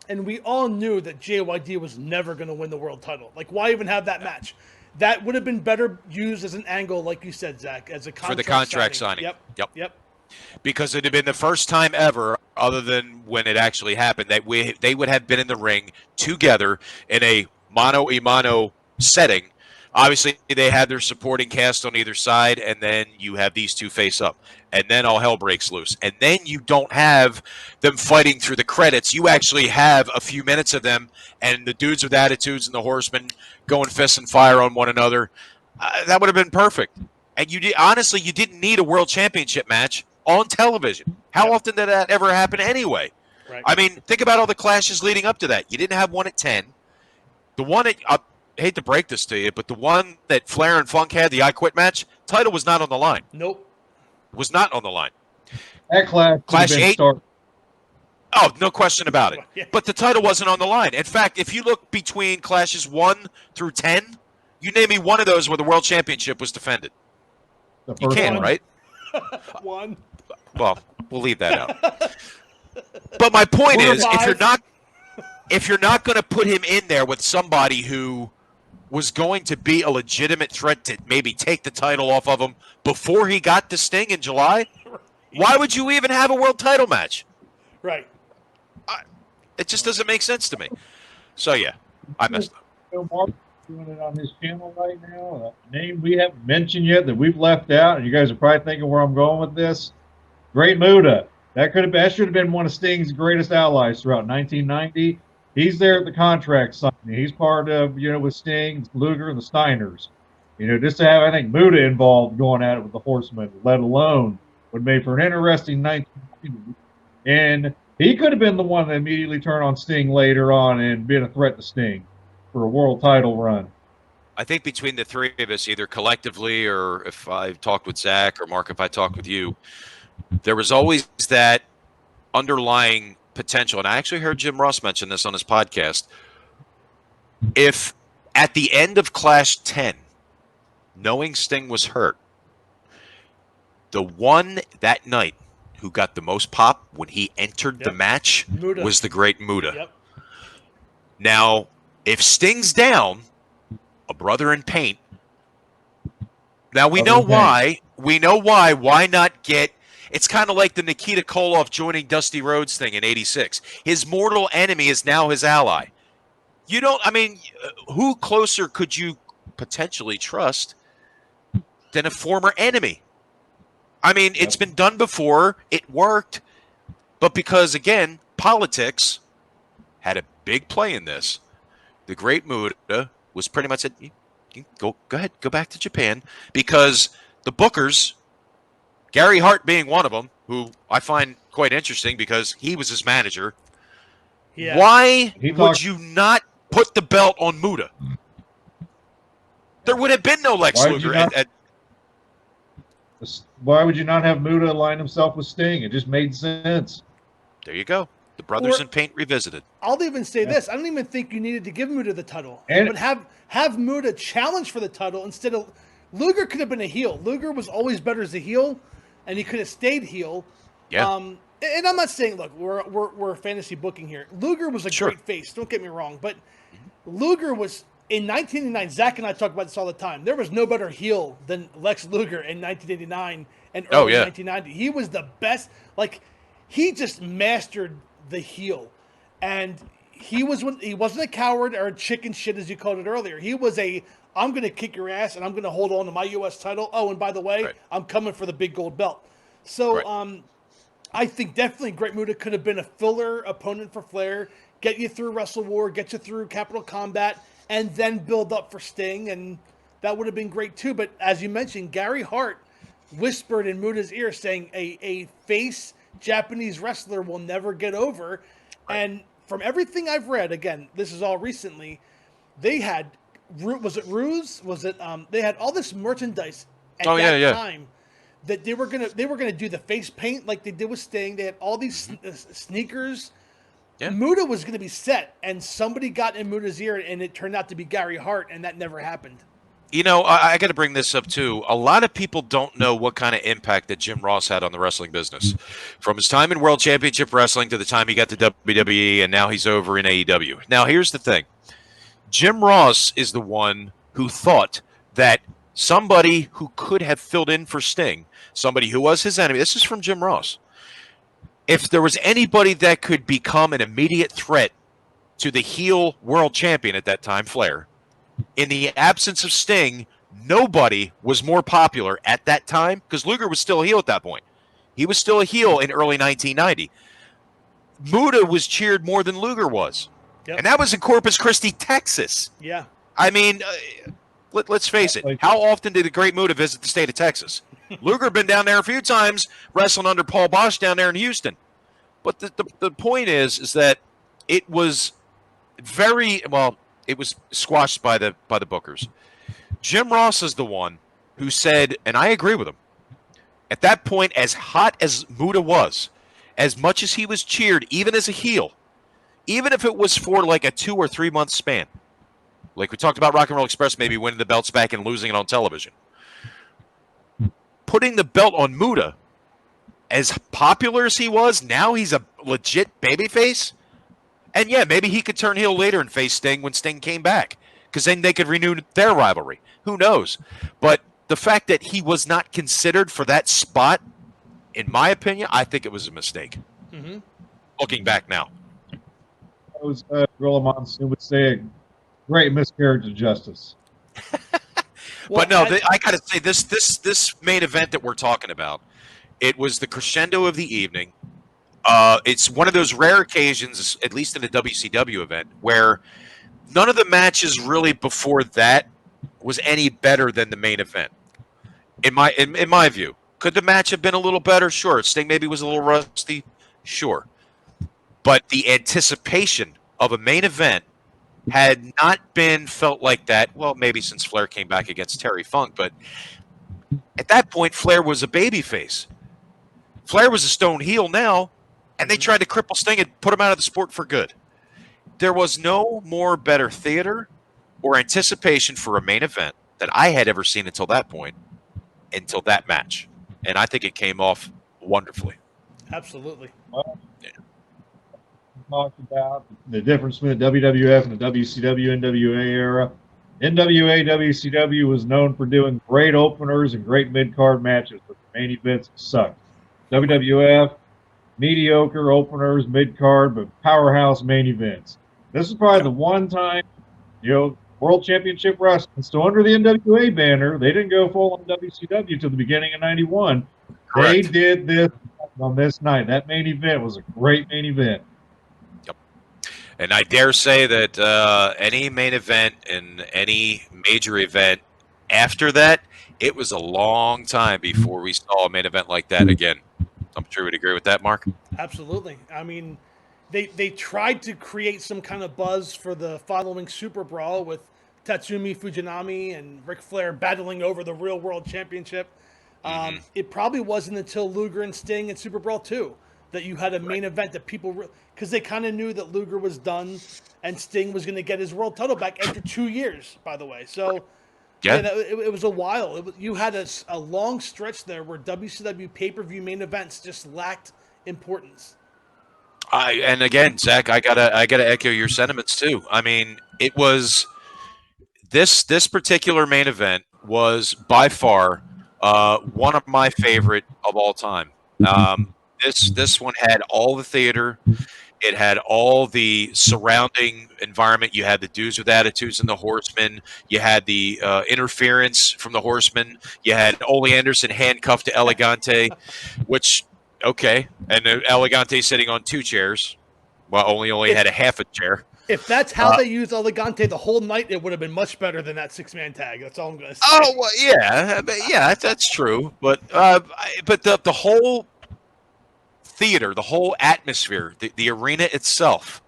Speaker 4: and we all knew that JYD was never going to win the world title. Like, why even have that match? That would have been better used as an angle, like you said, Zach, as a contract
Speaker 2: for the contract signing.
Speaker 4: Yep.
Speaker 2: Because it had been the first time ever, other than when it actually happened, that they would have been in the ring together in a mano-a-mano setting. Obviously, they had their supporting cast on either side, and then you have these two face up. And then all hell breaks loose. And then you don't have them fighting through the credits. You actually have a few minutes of them, and the dudes with attitudes and the horsemen going fist and fire on one another. That would have been perfect. And you didn't need a world championship match on television. How often did that ever happen anyway?
Speaker 4: Right.
Speaker 2: I mean, think about all the clashes leading up to that. You didn't have one at 10. The one at, I hate to break this to you, but the one that Flair and Funk had, the I Quit match, title was not on the line.
Speaker 4: Nope.
Speaker 2: Was not on the line.
Speaker 3: That Clash
Speaker 2: 8. Oh, no question about it. Yeah. But the title wasn't on the line. In fact, if you look between Clashes 1 through 10, you name me one of those where the world championship was defended. You can, right?
Speaker 4: One.
Speaker 2: Well, we'll leave that out. But my point is, if you're not going to put him in there with somebody who was going to be a legitimate threat to maybe take the title off of him before he got to Sting in July, why would you even have a world title match?
Speaker 4: Right.
Speaker 2: It just doesn't make sense to me. So, yeah, I messed up.
Speaker 3: doing it on his channel right now. A name we haven't mentioned yet that we've left out, and you guys are probably thinking where I'm going with this. Great Muta. That should have been one of Sting's greatest allies throughout 1990. He's there at the contract signing. He's part of, with Sting, Luger, and the Steiners. Just to have, I think, Muta involved going at it with the Horsemen, let alone, would make for an interesting 1990. And he could have been the one that immediately turned on Sting later on and been a threat to Sting for a world title run.
Speaker 2: I think between the three of us, either collectively or if I talked with Zach or Mark, if I talked with you, there was always that underlying potential. And I actually heard Jim Ross mention this on his podcast. If at the end of Clash 10, knowing Sting was hurt, the one that night who got the most pop when he entered the match
Speaker 4: Muta
Speaker 2: was the Great Muta.
Speaker 4: Yep.
Speaker 2: Now, if Sting's down, a brother in paint. Now, we know why. We know why. Why not get... It's kind of like the Nikita Koloff joining Dusty Rhodes thing in '86. His mortal enemy is now his ally. You don't... I mean, who closer could you potentially trust than a former enemy? I mean, it's been done before. It worked. But because, again, politics had a big play in this, the Great Muta was pretty much said, go ahead, go back to Japan. Because the bookers, Gary Hart being one of them, who I find quite interesting because he was his manager. Yeah. Why would you not put the belt on Muta? There would have been no Lex Luger.
Speaker 3: Why would you not have Muta align himself with Sting? It just made sense.
Speaker 2: There you go. The Brothers in Paint revisited.
Speaker 4: I'll even say this. I don't even think you needed to give Muta the title. But have Muta challenge for the title instead of... Luger could have been a heel. Luger was always better as a heel, and he could have stayed heel.
Speaker 2: Yeah.
Speaker 4: And I'm not saying, look, we're fantasy booking here. Luger was a great face. Don't get me wrong. But Luger was... In 1989, Zach and I talk about this all the time. There was no better heel than Lex Luger in 1989 and early 1990. He was the best. Like, he just mastered the heel. And he wasn't a coward or a chicken shit, as you called it earlier. He was I'm going to kick your ass, and I'm going to hold on to my U.S. title. Oh, and by the way, I'm coming for the big gold belt. So I think definitely Great Muta could have been a filler opponent for Flair, get you through Wrestle War, get you through Capital Combat, and then build up for Sting, and that would have been great too. But as you mentioned, Gary Hart whispered in Muta's ear saying a face Japanese wrestler will never get over. And from everything I've read, again, this is all recently, they had, was it Ruse? Was it, they had all this merchandise at that time that they were gonna do the face paint like they did with Sting. They had all these sneakers. Yeah. Muta was going to be set, and somebody got in Muta's ear, and it turned out to be Gary Hart, and that never happened.
Speaker 2: You know, I got to bring this up, too. A lot of people don't know what kind of impact that Jim Ross had on the wrestling business. From his time in World Championship Wrestling to the time he got to WWE, and now he's over in AEW. Now, here's the thing. Jim Ross is the one who thought that somebody who could have filled in for Sting, somebody who was his enemy, this is from Jim Ross, if there was anybody that could become an immediate threat to the heel world champion at that time, Flair, in the absence of Sting, nobody was more popular at that time because Luger was still a heel at that point. He was still a heel in early 1990. Muta was cheered more than Luger was. Yep. And that was in Corpus Christi, Texas.
Speaker 4: Yeah.
Speaker 2: I mean, let's face it. How often did the Great Muta visit the state of Texas? Luger had been down there a few times, wrestling under Paul Bosch down there in Houston. But the point is that it was it was squashed by the bookers. Jim Ross is the one who said, and I agree with him, at that point, as hot as Muta was, as much as he was cheered, even as a heel, even if it was for like a 2 or 3 month span, like we talked about Rock and Roll Express maybe winning the belts back and losing it on television, putting the belt on Muta, as popular as he was, now he's a legit babyface. And yeah, maybe he could turn heel later and face Sting when Sting came back, because then they could renew their rivalry. Who knows? But the fact that he was not considered for that spot, in my opinion, I think it was a mistake. Looking back now.
Speaker 3: I was Gorilla Monsoon would say great miscarriage of justice.
Speaker 2: But no, I got to say this main event that we're talking about, it was the crescendo of the evening. It's one of those rare occasions, at least in a WCW event, where none of the matches really before that was any better than the main event. In my view, could the match have been a little better? Sure. Sting maybe was a little rusty. Sure. But the anticipation of a main event had not been felt like that. Well, maybe since Flair came back against Terry Funk, but at that point, Flair was a babyface. Flair was a stone heel now, and they tried to cripple Sting and put him out of the sport for good. There was no more better theater or anticipation for a main event that I had ever seen until that point, until that match. And I think it came off wonderfully.
Speaker 4: Absolutely.
Speaker 3: Well, talked about the difference between the WWF and the WCW NWA era. NWA WCW was known for doing great openers and great mid-card matches, but the main events sucked. WWF, mediocre openers, mid-card, but powerhouse main events. This is probably the one time, World Championship Wrestling, still under the NWA banner, they didn't go full on WCW till the beginning of '91. They did this on this night. That main event was a great main event.
Speaker 2: And I dare say that any main event and any major event after that, it was a long time before we saw a main event like that again. I'm sure you'd agree with that, Mark.
Speaker 4: Absolutely. I mean, they tried to create some kind of buzz for the following Super Brawl with Tatsumi Fujinami and Ric Flair battling over the Real World Championship. It probably wasn't until Luger and Sting and Super Brawl 2 that you had a main event that people, because they kind of knew that Luger was done and Sting was going to get his world title back after 2 years, by the way. So, it was a while. You had a long stretch there where WCW pay-per-view main events just lacked importance.
Speaker 2: And again, Zach, I gotta echo your sentiments too. I mean, it was this particular main event was by far one of my favorite of all time. This one had all the theater. It had all the surrounding environment. You had the dudes with attitudes and the Horsemen. You had the interference from the Horsemen. You had Ole Anderson handcuffed to Elegante, which, okay. And Elegante sitting on 2 chairs. Well, only had a half a chair.
Speaker 4: If that's how they used Elegante the whole night, it would have been much better than that 6-man tag. That's all I'm going to say.
Speaker 2: Oh, well, yeah, that's true. But the whole theater, the whole atmosphere, the arena itself,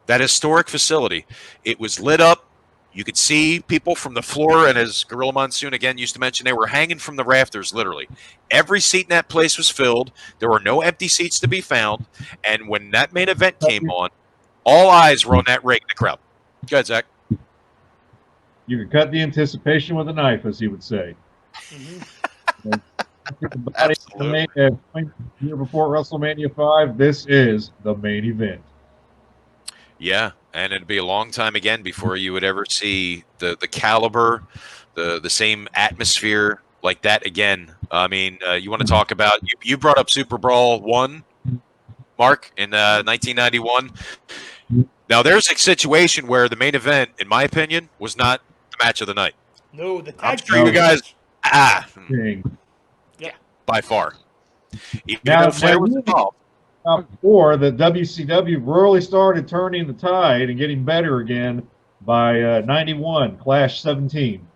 Speaker 2: that historic facility, it was lit up. You could see people from the floor, and as Gorilla Monsoon again used to mention, they were hanging from the rafters, literally. Every seat in that place was filled. There were no empty seats to be found. And when that main event came on, all eyes were on that ring in the crowd. Go ahead, Zach.
Speaker 3: You could cut the anticipation with a knife, as he would say.
Speaker 2: Absolutely.
Speaker 3: Year before WrestleMania 5, this is the main event.
Speaker 2: Yeah, and it'd be a long time again before you would ever see the caliber, the same atmosphere like that again. I mean, you want to talk about you brought up Super Brawl 1, Mark, in 1991. Now there's a situation where the main event, in my opinion, was not the match of the night.
Speaker 4: No, the tag.
Speaker 2: I'm sure you guys by far. Even though Flair was involved.
Speaker 3: Before the WCW really started turning the tide and getting better again by 91, Clash 17.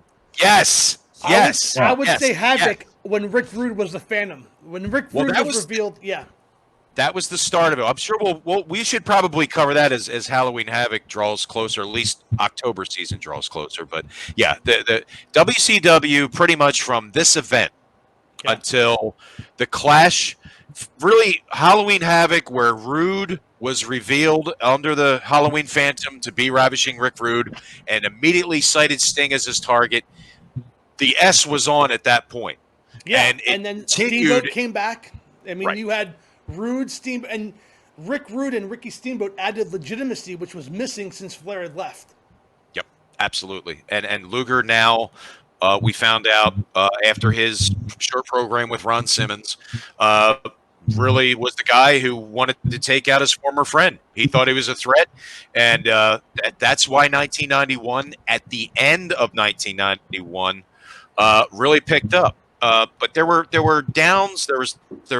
Speaker 2: Yes.
Speaker 4: I would say Havoc when Rick Rude was the Phantom. When Rick Rude was revealed,
Speaker 2: that was the start of it. I'm sure we should probably cover that as Halloween Havoc draws closer, at least October season draws closer. But yeah, the WCW pretty much from this event until the Clash, really Halloween Havoc, where Rude was revealed under the Halloween Phantom to be Ravishing Rick Rude and immediately cited Sting as his target. The S was on at that point.
Speaker 4: Yeah, and then Steamboat came back. I mean, you had Rude, Steamboat, and Rick Rude and Ricky Steamboat added legitimacy, which was missing since Flair had left.
Speaker 2: Yep, absolutely. And Luger now, we found out after his short program with Ron Simmons, really was the guy who wanted to take out his former friend. He thought he was a threat, and that's why 1991, at the end of 1991, really picked up. But there were downs, there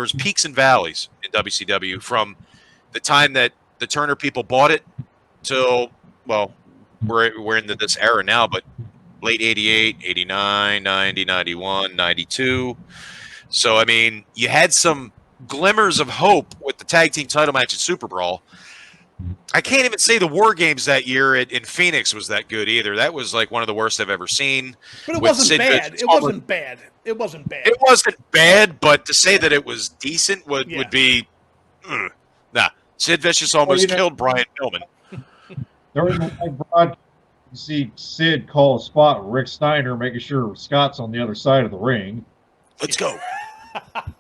Speaker 2: was peaks and valleys in WCW from the time that the Turner people bought it till, well, we're into this era now, but late 88, 89, 90, 91, 92. So, I mean, you had some glimmers of hope with the tag team title match at Super Brawl. I can't even say the War Games that year in Phoenix was that good either. That was like one of the worst I've ever seen.
Speaker 4: But it wasn't bad. It wasn't bad. It wasn't bad.
Speaker 2: It wasn't bad, but to say that it was decent would be nah. Sid Vicious almost killed Brian Pillman.
Speaker 3: During the live broadcast, you see Sid call a spot, Rick Steiner making sure Scott's on the other side of the ring.
Speaker 2: Let's go.
Speaker 3: Scott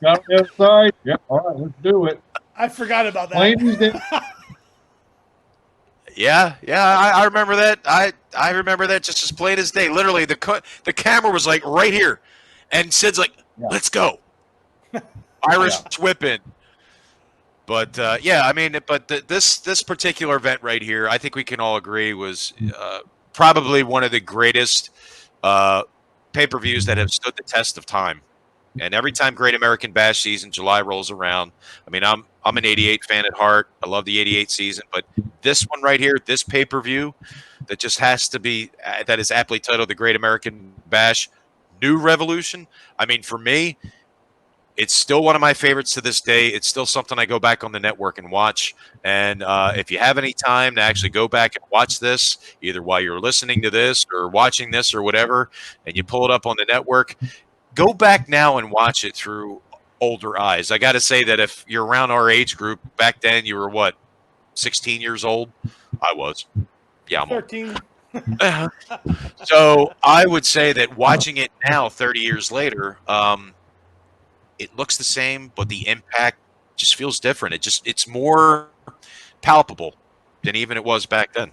Speaker 3: on the other side? Yeah, all right, let's do it.
Speaker 4: I forgot about that.
Speaker 2: Yeah, I remember that. I remember that just as plain as day. Literally, the camera was like right here, and Sid's like, "Let's go." Irish whipping. But I mean, but this particular event right here, I think we can all agree was probably one of the greatest pay-per-views that have stood the test of time. And every time Great American Bash season, July rolls around, I mean, I'm an 88 fan at heart. I love the 88 season, but this one right here, this pay-per-view that just has to be, that is aptly titled the Great American Bash New Revolution. I mean, for me, it's still one of my favorites to this day. It's still something I go back on the network and watch. And if you have any time to actually go back and watch this, either while you're listening to this or watching this or whatever, and you pull it up on the network, go back now and watch it through older eyes. I got to say that if you're around our age group, back then you were, what, 16 years old? I was. Yeah, I'm
Speaker 4: 13.
Speaker 2: So I would say that watching it now, 30 years later, it looks the same, but the impact just feels different. It's more palpable than even it was back then.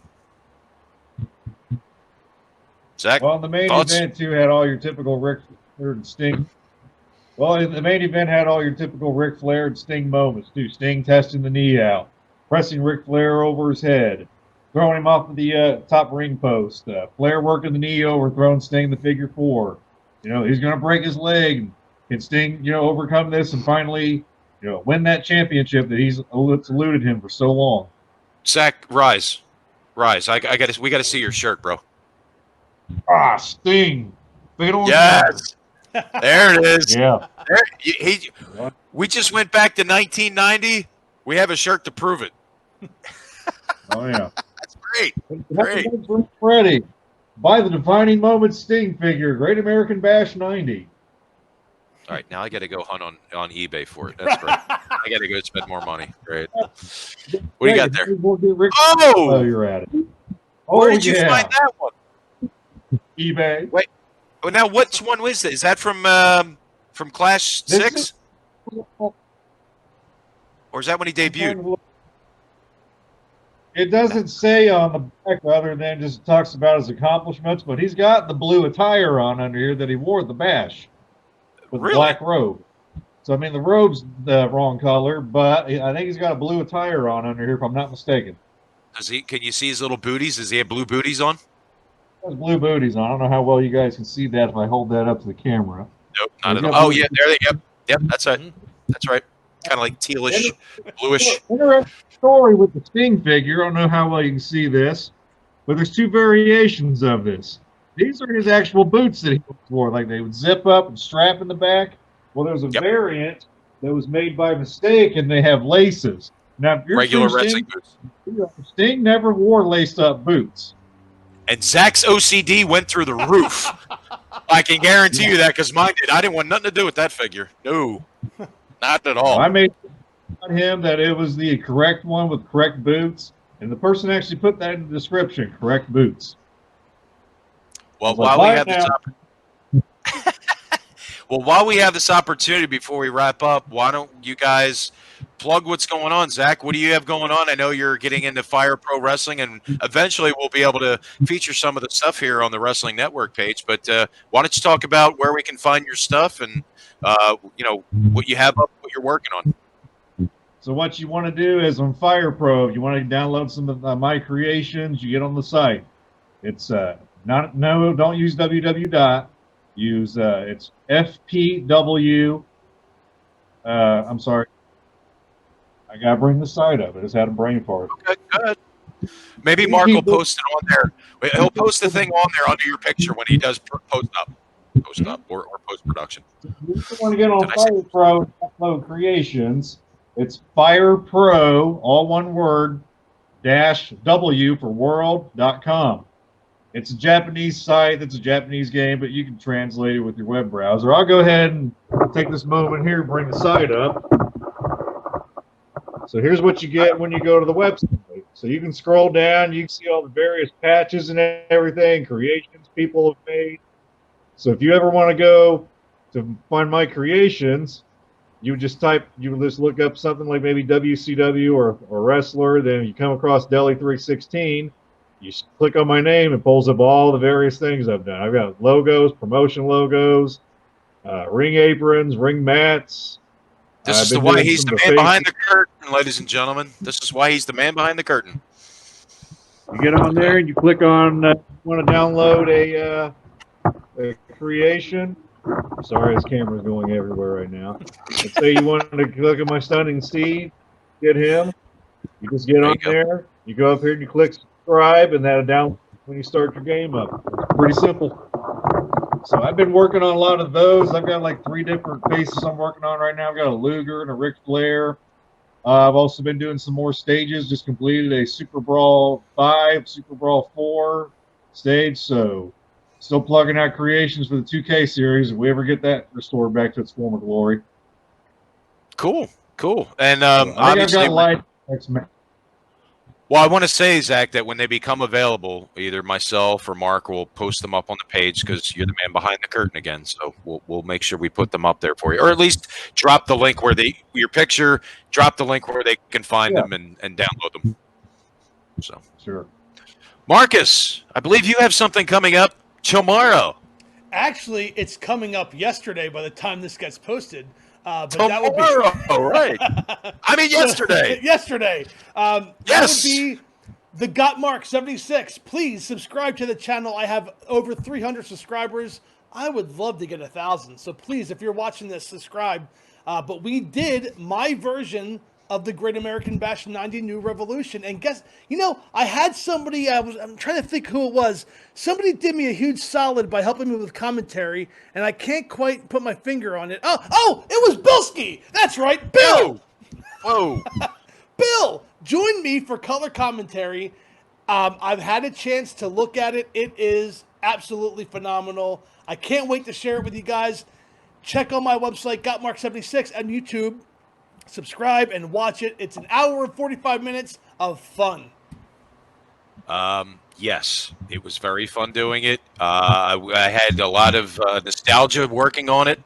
Speaker 2: Zach?
Speaker 3: Well, the main event, too, had all your typical Ric Flair and Sting. Well, the main event had all your typical Ric Flair and Sting moments, too. Sting testing the knee out, pressing Ric Flair over his head, throwing him off of the top ring post. Flair working the knee over, throwing Sting the figure four. You know, he's going to break his leg. Can Sting, overcome this and finally, win that championship that it's eluded him for so long?
Speaker 2: Zach, rise. We got to see your shirt, bro.
Speaker 3: Ah, Sting.
Speaker 2: Yes. There it is.
Speaker 3: Yeah.
Speaker 2: We just went back to 1990. We have a shirt to prove it.
Speaker 3: Oh, yeah.
Speaker 2: That's great.
Speaker 3: Great. Ready. Buy the Defining Moments Sting figure, Great American Bash 90.
Speaker 2: All right, now I got to go hunt on eBay for it. That's great. I got to go spend more money. Great. What do you got there?
Speaker 3: Oh, you're at it.
Speaker 2: Where did you find that one?
Speaker 3: eBay.
Speaker 2: Wait. Oh, now which one was that? Is that from Clash 6? Or is that when he debuted?
Speaker 3: It doesn't say on the back other than just talks about his accomplishments, but he's got the blue attire on under here that he wore at the Bash with the black robe. So, I mean, the robe's the wrong color, but I think he's got a blue attire on under here, if I'm not mistaken.
Speaker 2: Can you see his little booties? Does he have blue booties on?
Speaker 3: He has blue booties on. I don't know how well you guys can see that if I hold that up to the camera.
Speaker 2: Nope, not at all. Oh, yeah, there they go. Yep, that's right. That's right. Kind of like tealish, bluish.
Speaker 3: Interesting story with the Sting figure. I don't know how well you can see this, but there's two variations of this. These are his actual boots that he wore. Like they would zip up and strap in the back. Well, there's a variant that was made by mistake, and they have laces. Now, if you're
Speaker 2: regular wrestling boots.
Speaker 3: Sting never wore laced-up boots.
Speaker 2: And Zach's OCD went through the roof. I can guarantee you that because mine did. I didn't want nothing to do with that figure. No, not at all.
Speaker 3: I made on him that it was the correct one with correct boots, and the person actually put that in the description, correct boots.
Speaker 2: Well, while we have this opportunity before we wrap up, why don't you guys plug what's going on? Zach, what do you have going on? I know you're getting into Fire Pro Wrestling, and eventually we'll be able to feature some of the stuff here on the Wrestling Network page. But why don't you talk about where we can find your stuff and what you have up, what you're working on.
Speaker 3: So what you want to do is on Fire Pro, you want to download some of my creations. You get on the site. It's don't use www. Use it's FPW. I'm sorry. I gotta bring the site up. I just had a brain fart.
Speaker 2: Okay, good. Maybe Marc will post it on there. He'll post the thing on there under your picture when he does post up or post production.
Speaker 3: If you want to get on Fire Pro and upload creations, it's Fire Pro, all one word, -W for world.com. It's a Japanese site. It's a Japanese game, but you can translate it with your web browser. I'll go ahead and take this moment here and bring the site up. So here's what you get when you go to the website. So you can scroll down. You can see all the various patches and everything, creations people have made. So if you ever want to go to find my creations, you would just look up something like maybe WCW or wrestler. Then you come across Deli 316. You click on my name, it pulls up all the various things I've done. I've got logos, promotion logos, ring aprons, ring mats.
Speaker 2: This is why he's the man behind the curtain, ladies and gentlemen. This is why he's the man behind the curtain.
Speaker 3: You get on there and you click on, you want to download a creation. Sorry, this camera's going everywhere right now. Let's say you want to look at my Stunning Steve, get him. You just get on there. You go up here and you click subscribe, and that'll down when you start your game up. It's pretty simple. So I've been working on a lot of those. I've got like 3 different faces I'm working on right now. I've got a Luger and a Ric Flair. I've also been doing some more stages. Just completed a Super Brawl 5, Super Brawl 4 stage. So still plugging out creations for the 2K series if we ever get that restored back to its former glory.
Speaker 2: Cool. And
Speaker 3: obviously, I've got light next match.
Speaker 2: Well, I want to say, Zach, that when they become available, either myself or Marc will post them up on the page because you're the man behind the curtain again. So we'll make sure we put them up there for you, or at least drop the link where your picture, drop the link where they can find them and download them. So
Speaker 3: sure.
Speaker 2: Marcus, I believe you have something coming up tomorrow.
Speaker 4: Actually, it's coming up yesterday by the time this gets posted. But
Speaker 2: tomorrow,
Speaker 4: that would be
Speaker 2: right? I mean, yesterday.
Speaker 4: Yesterday. That
Speaker 2: yes.
Speaker 4: would be the Got Marc 76. Please subscribe to the channel. I have over 300 subscribers. I would love to get 1,000. So please, if you're watching this, subscribe. But we did my version of the Great American Bash 90 New Revolution. And guess, I had somebody, I'm trying to think who it was. Somebody did me a huge solid by helping me with commentary, and I can't quite put my finger on it. Oh, it was Bilskie. That's right, Bill.
Speaker 2: Whoa.
Speaker 4: Bill, join me for color commentary. I've had a chance to look at it. It is absolutely phenomenal. I can't wait to share it with you guys. Check on my website, Got Marc 76, and YouTube. Subscribe and watch it. It's an hour and 45 minutes of fun.
Speaker 2: Yes, it was very fun doing it. I had a lot of nostalgia working on it,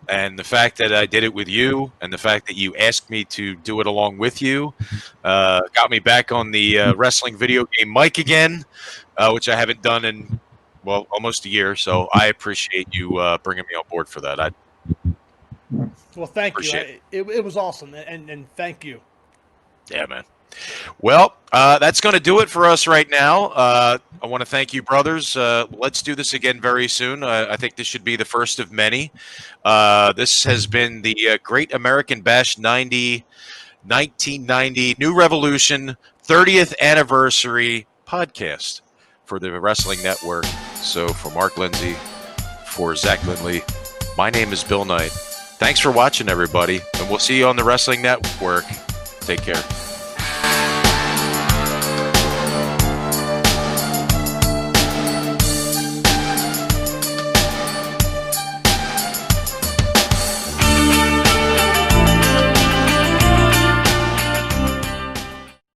Speaker 2: and the fact that I did it with you and the fact that you asked me to do it along with you got me back on the wrestling video game mic again, which I haven't done in, almost a year. So I appreciate you bringing me on board for that.
Speaker 4: Well, thank you. It was awesome, and thank you.
Speaker 2: Yeah, man. Well, that's going to do it for us right now. I want to thank you, brothers. Let's do this again very soon. I think this should be the first of many. This has been the Great American Bash 1990 New Revolution 30th Anniversary podcast for the Wrestling Network. So for Marc Lindsay, for Zach Lindley, my name is Bill Knight. Thanks for watching, everybody, and we'll see you on the Wrestling Network. Take care.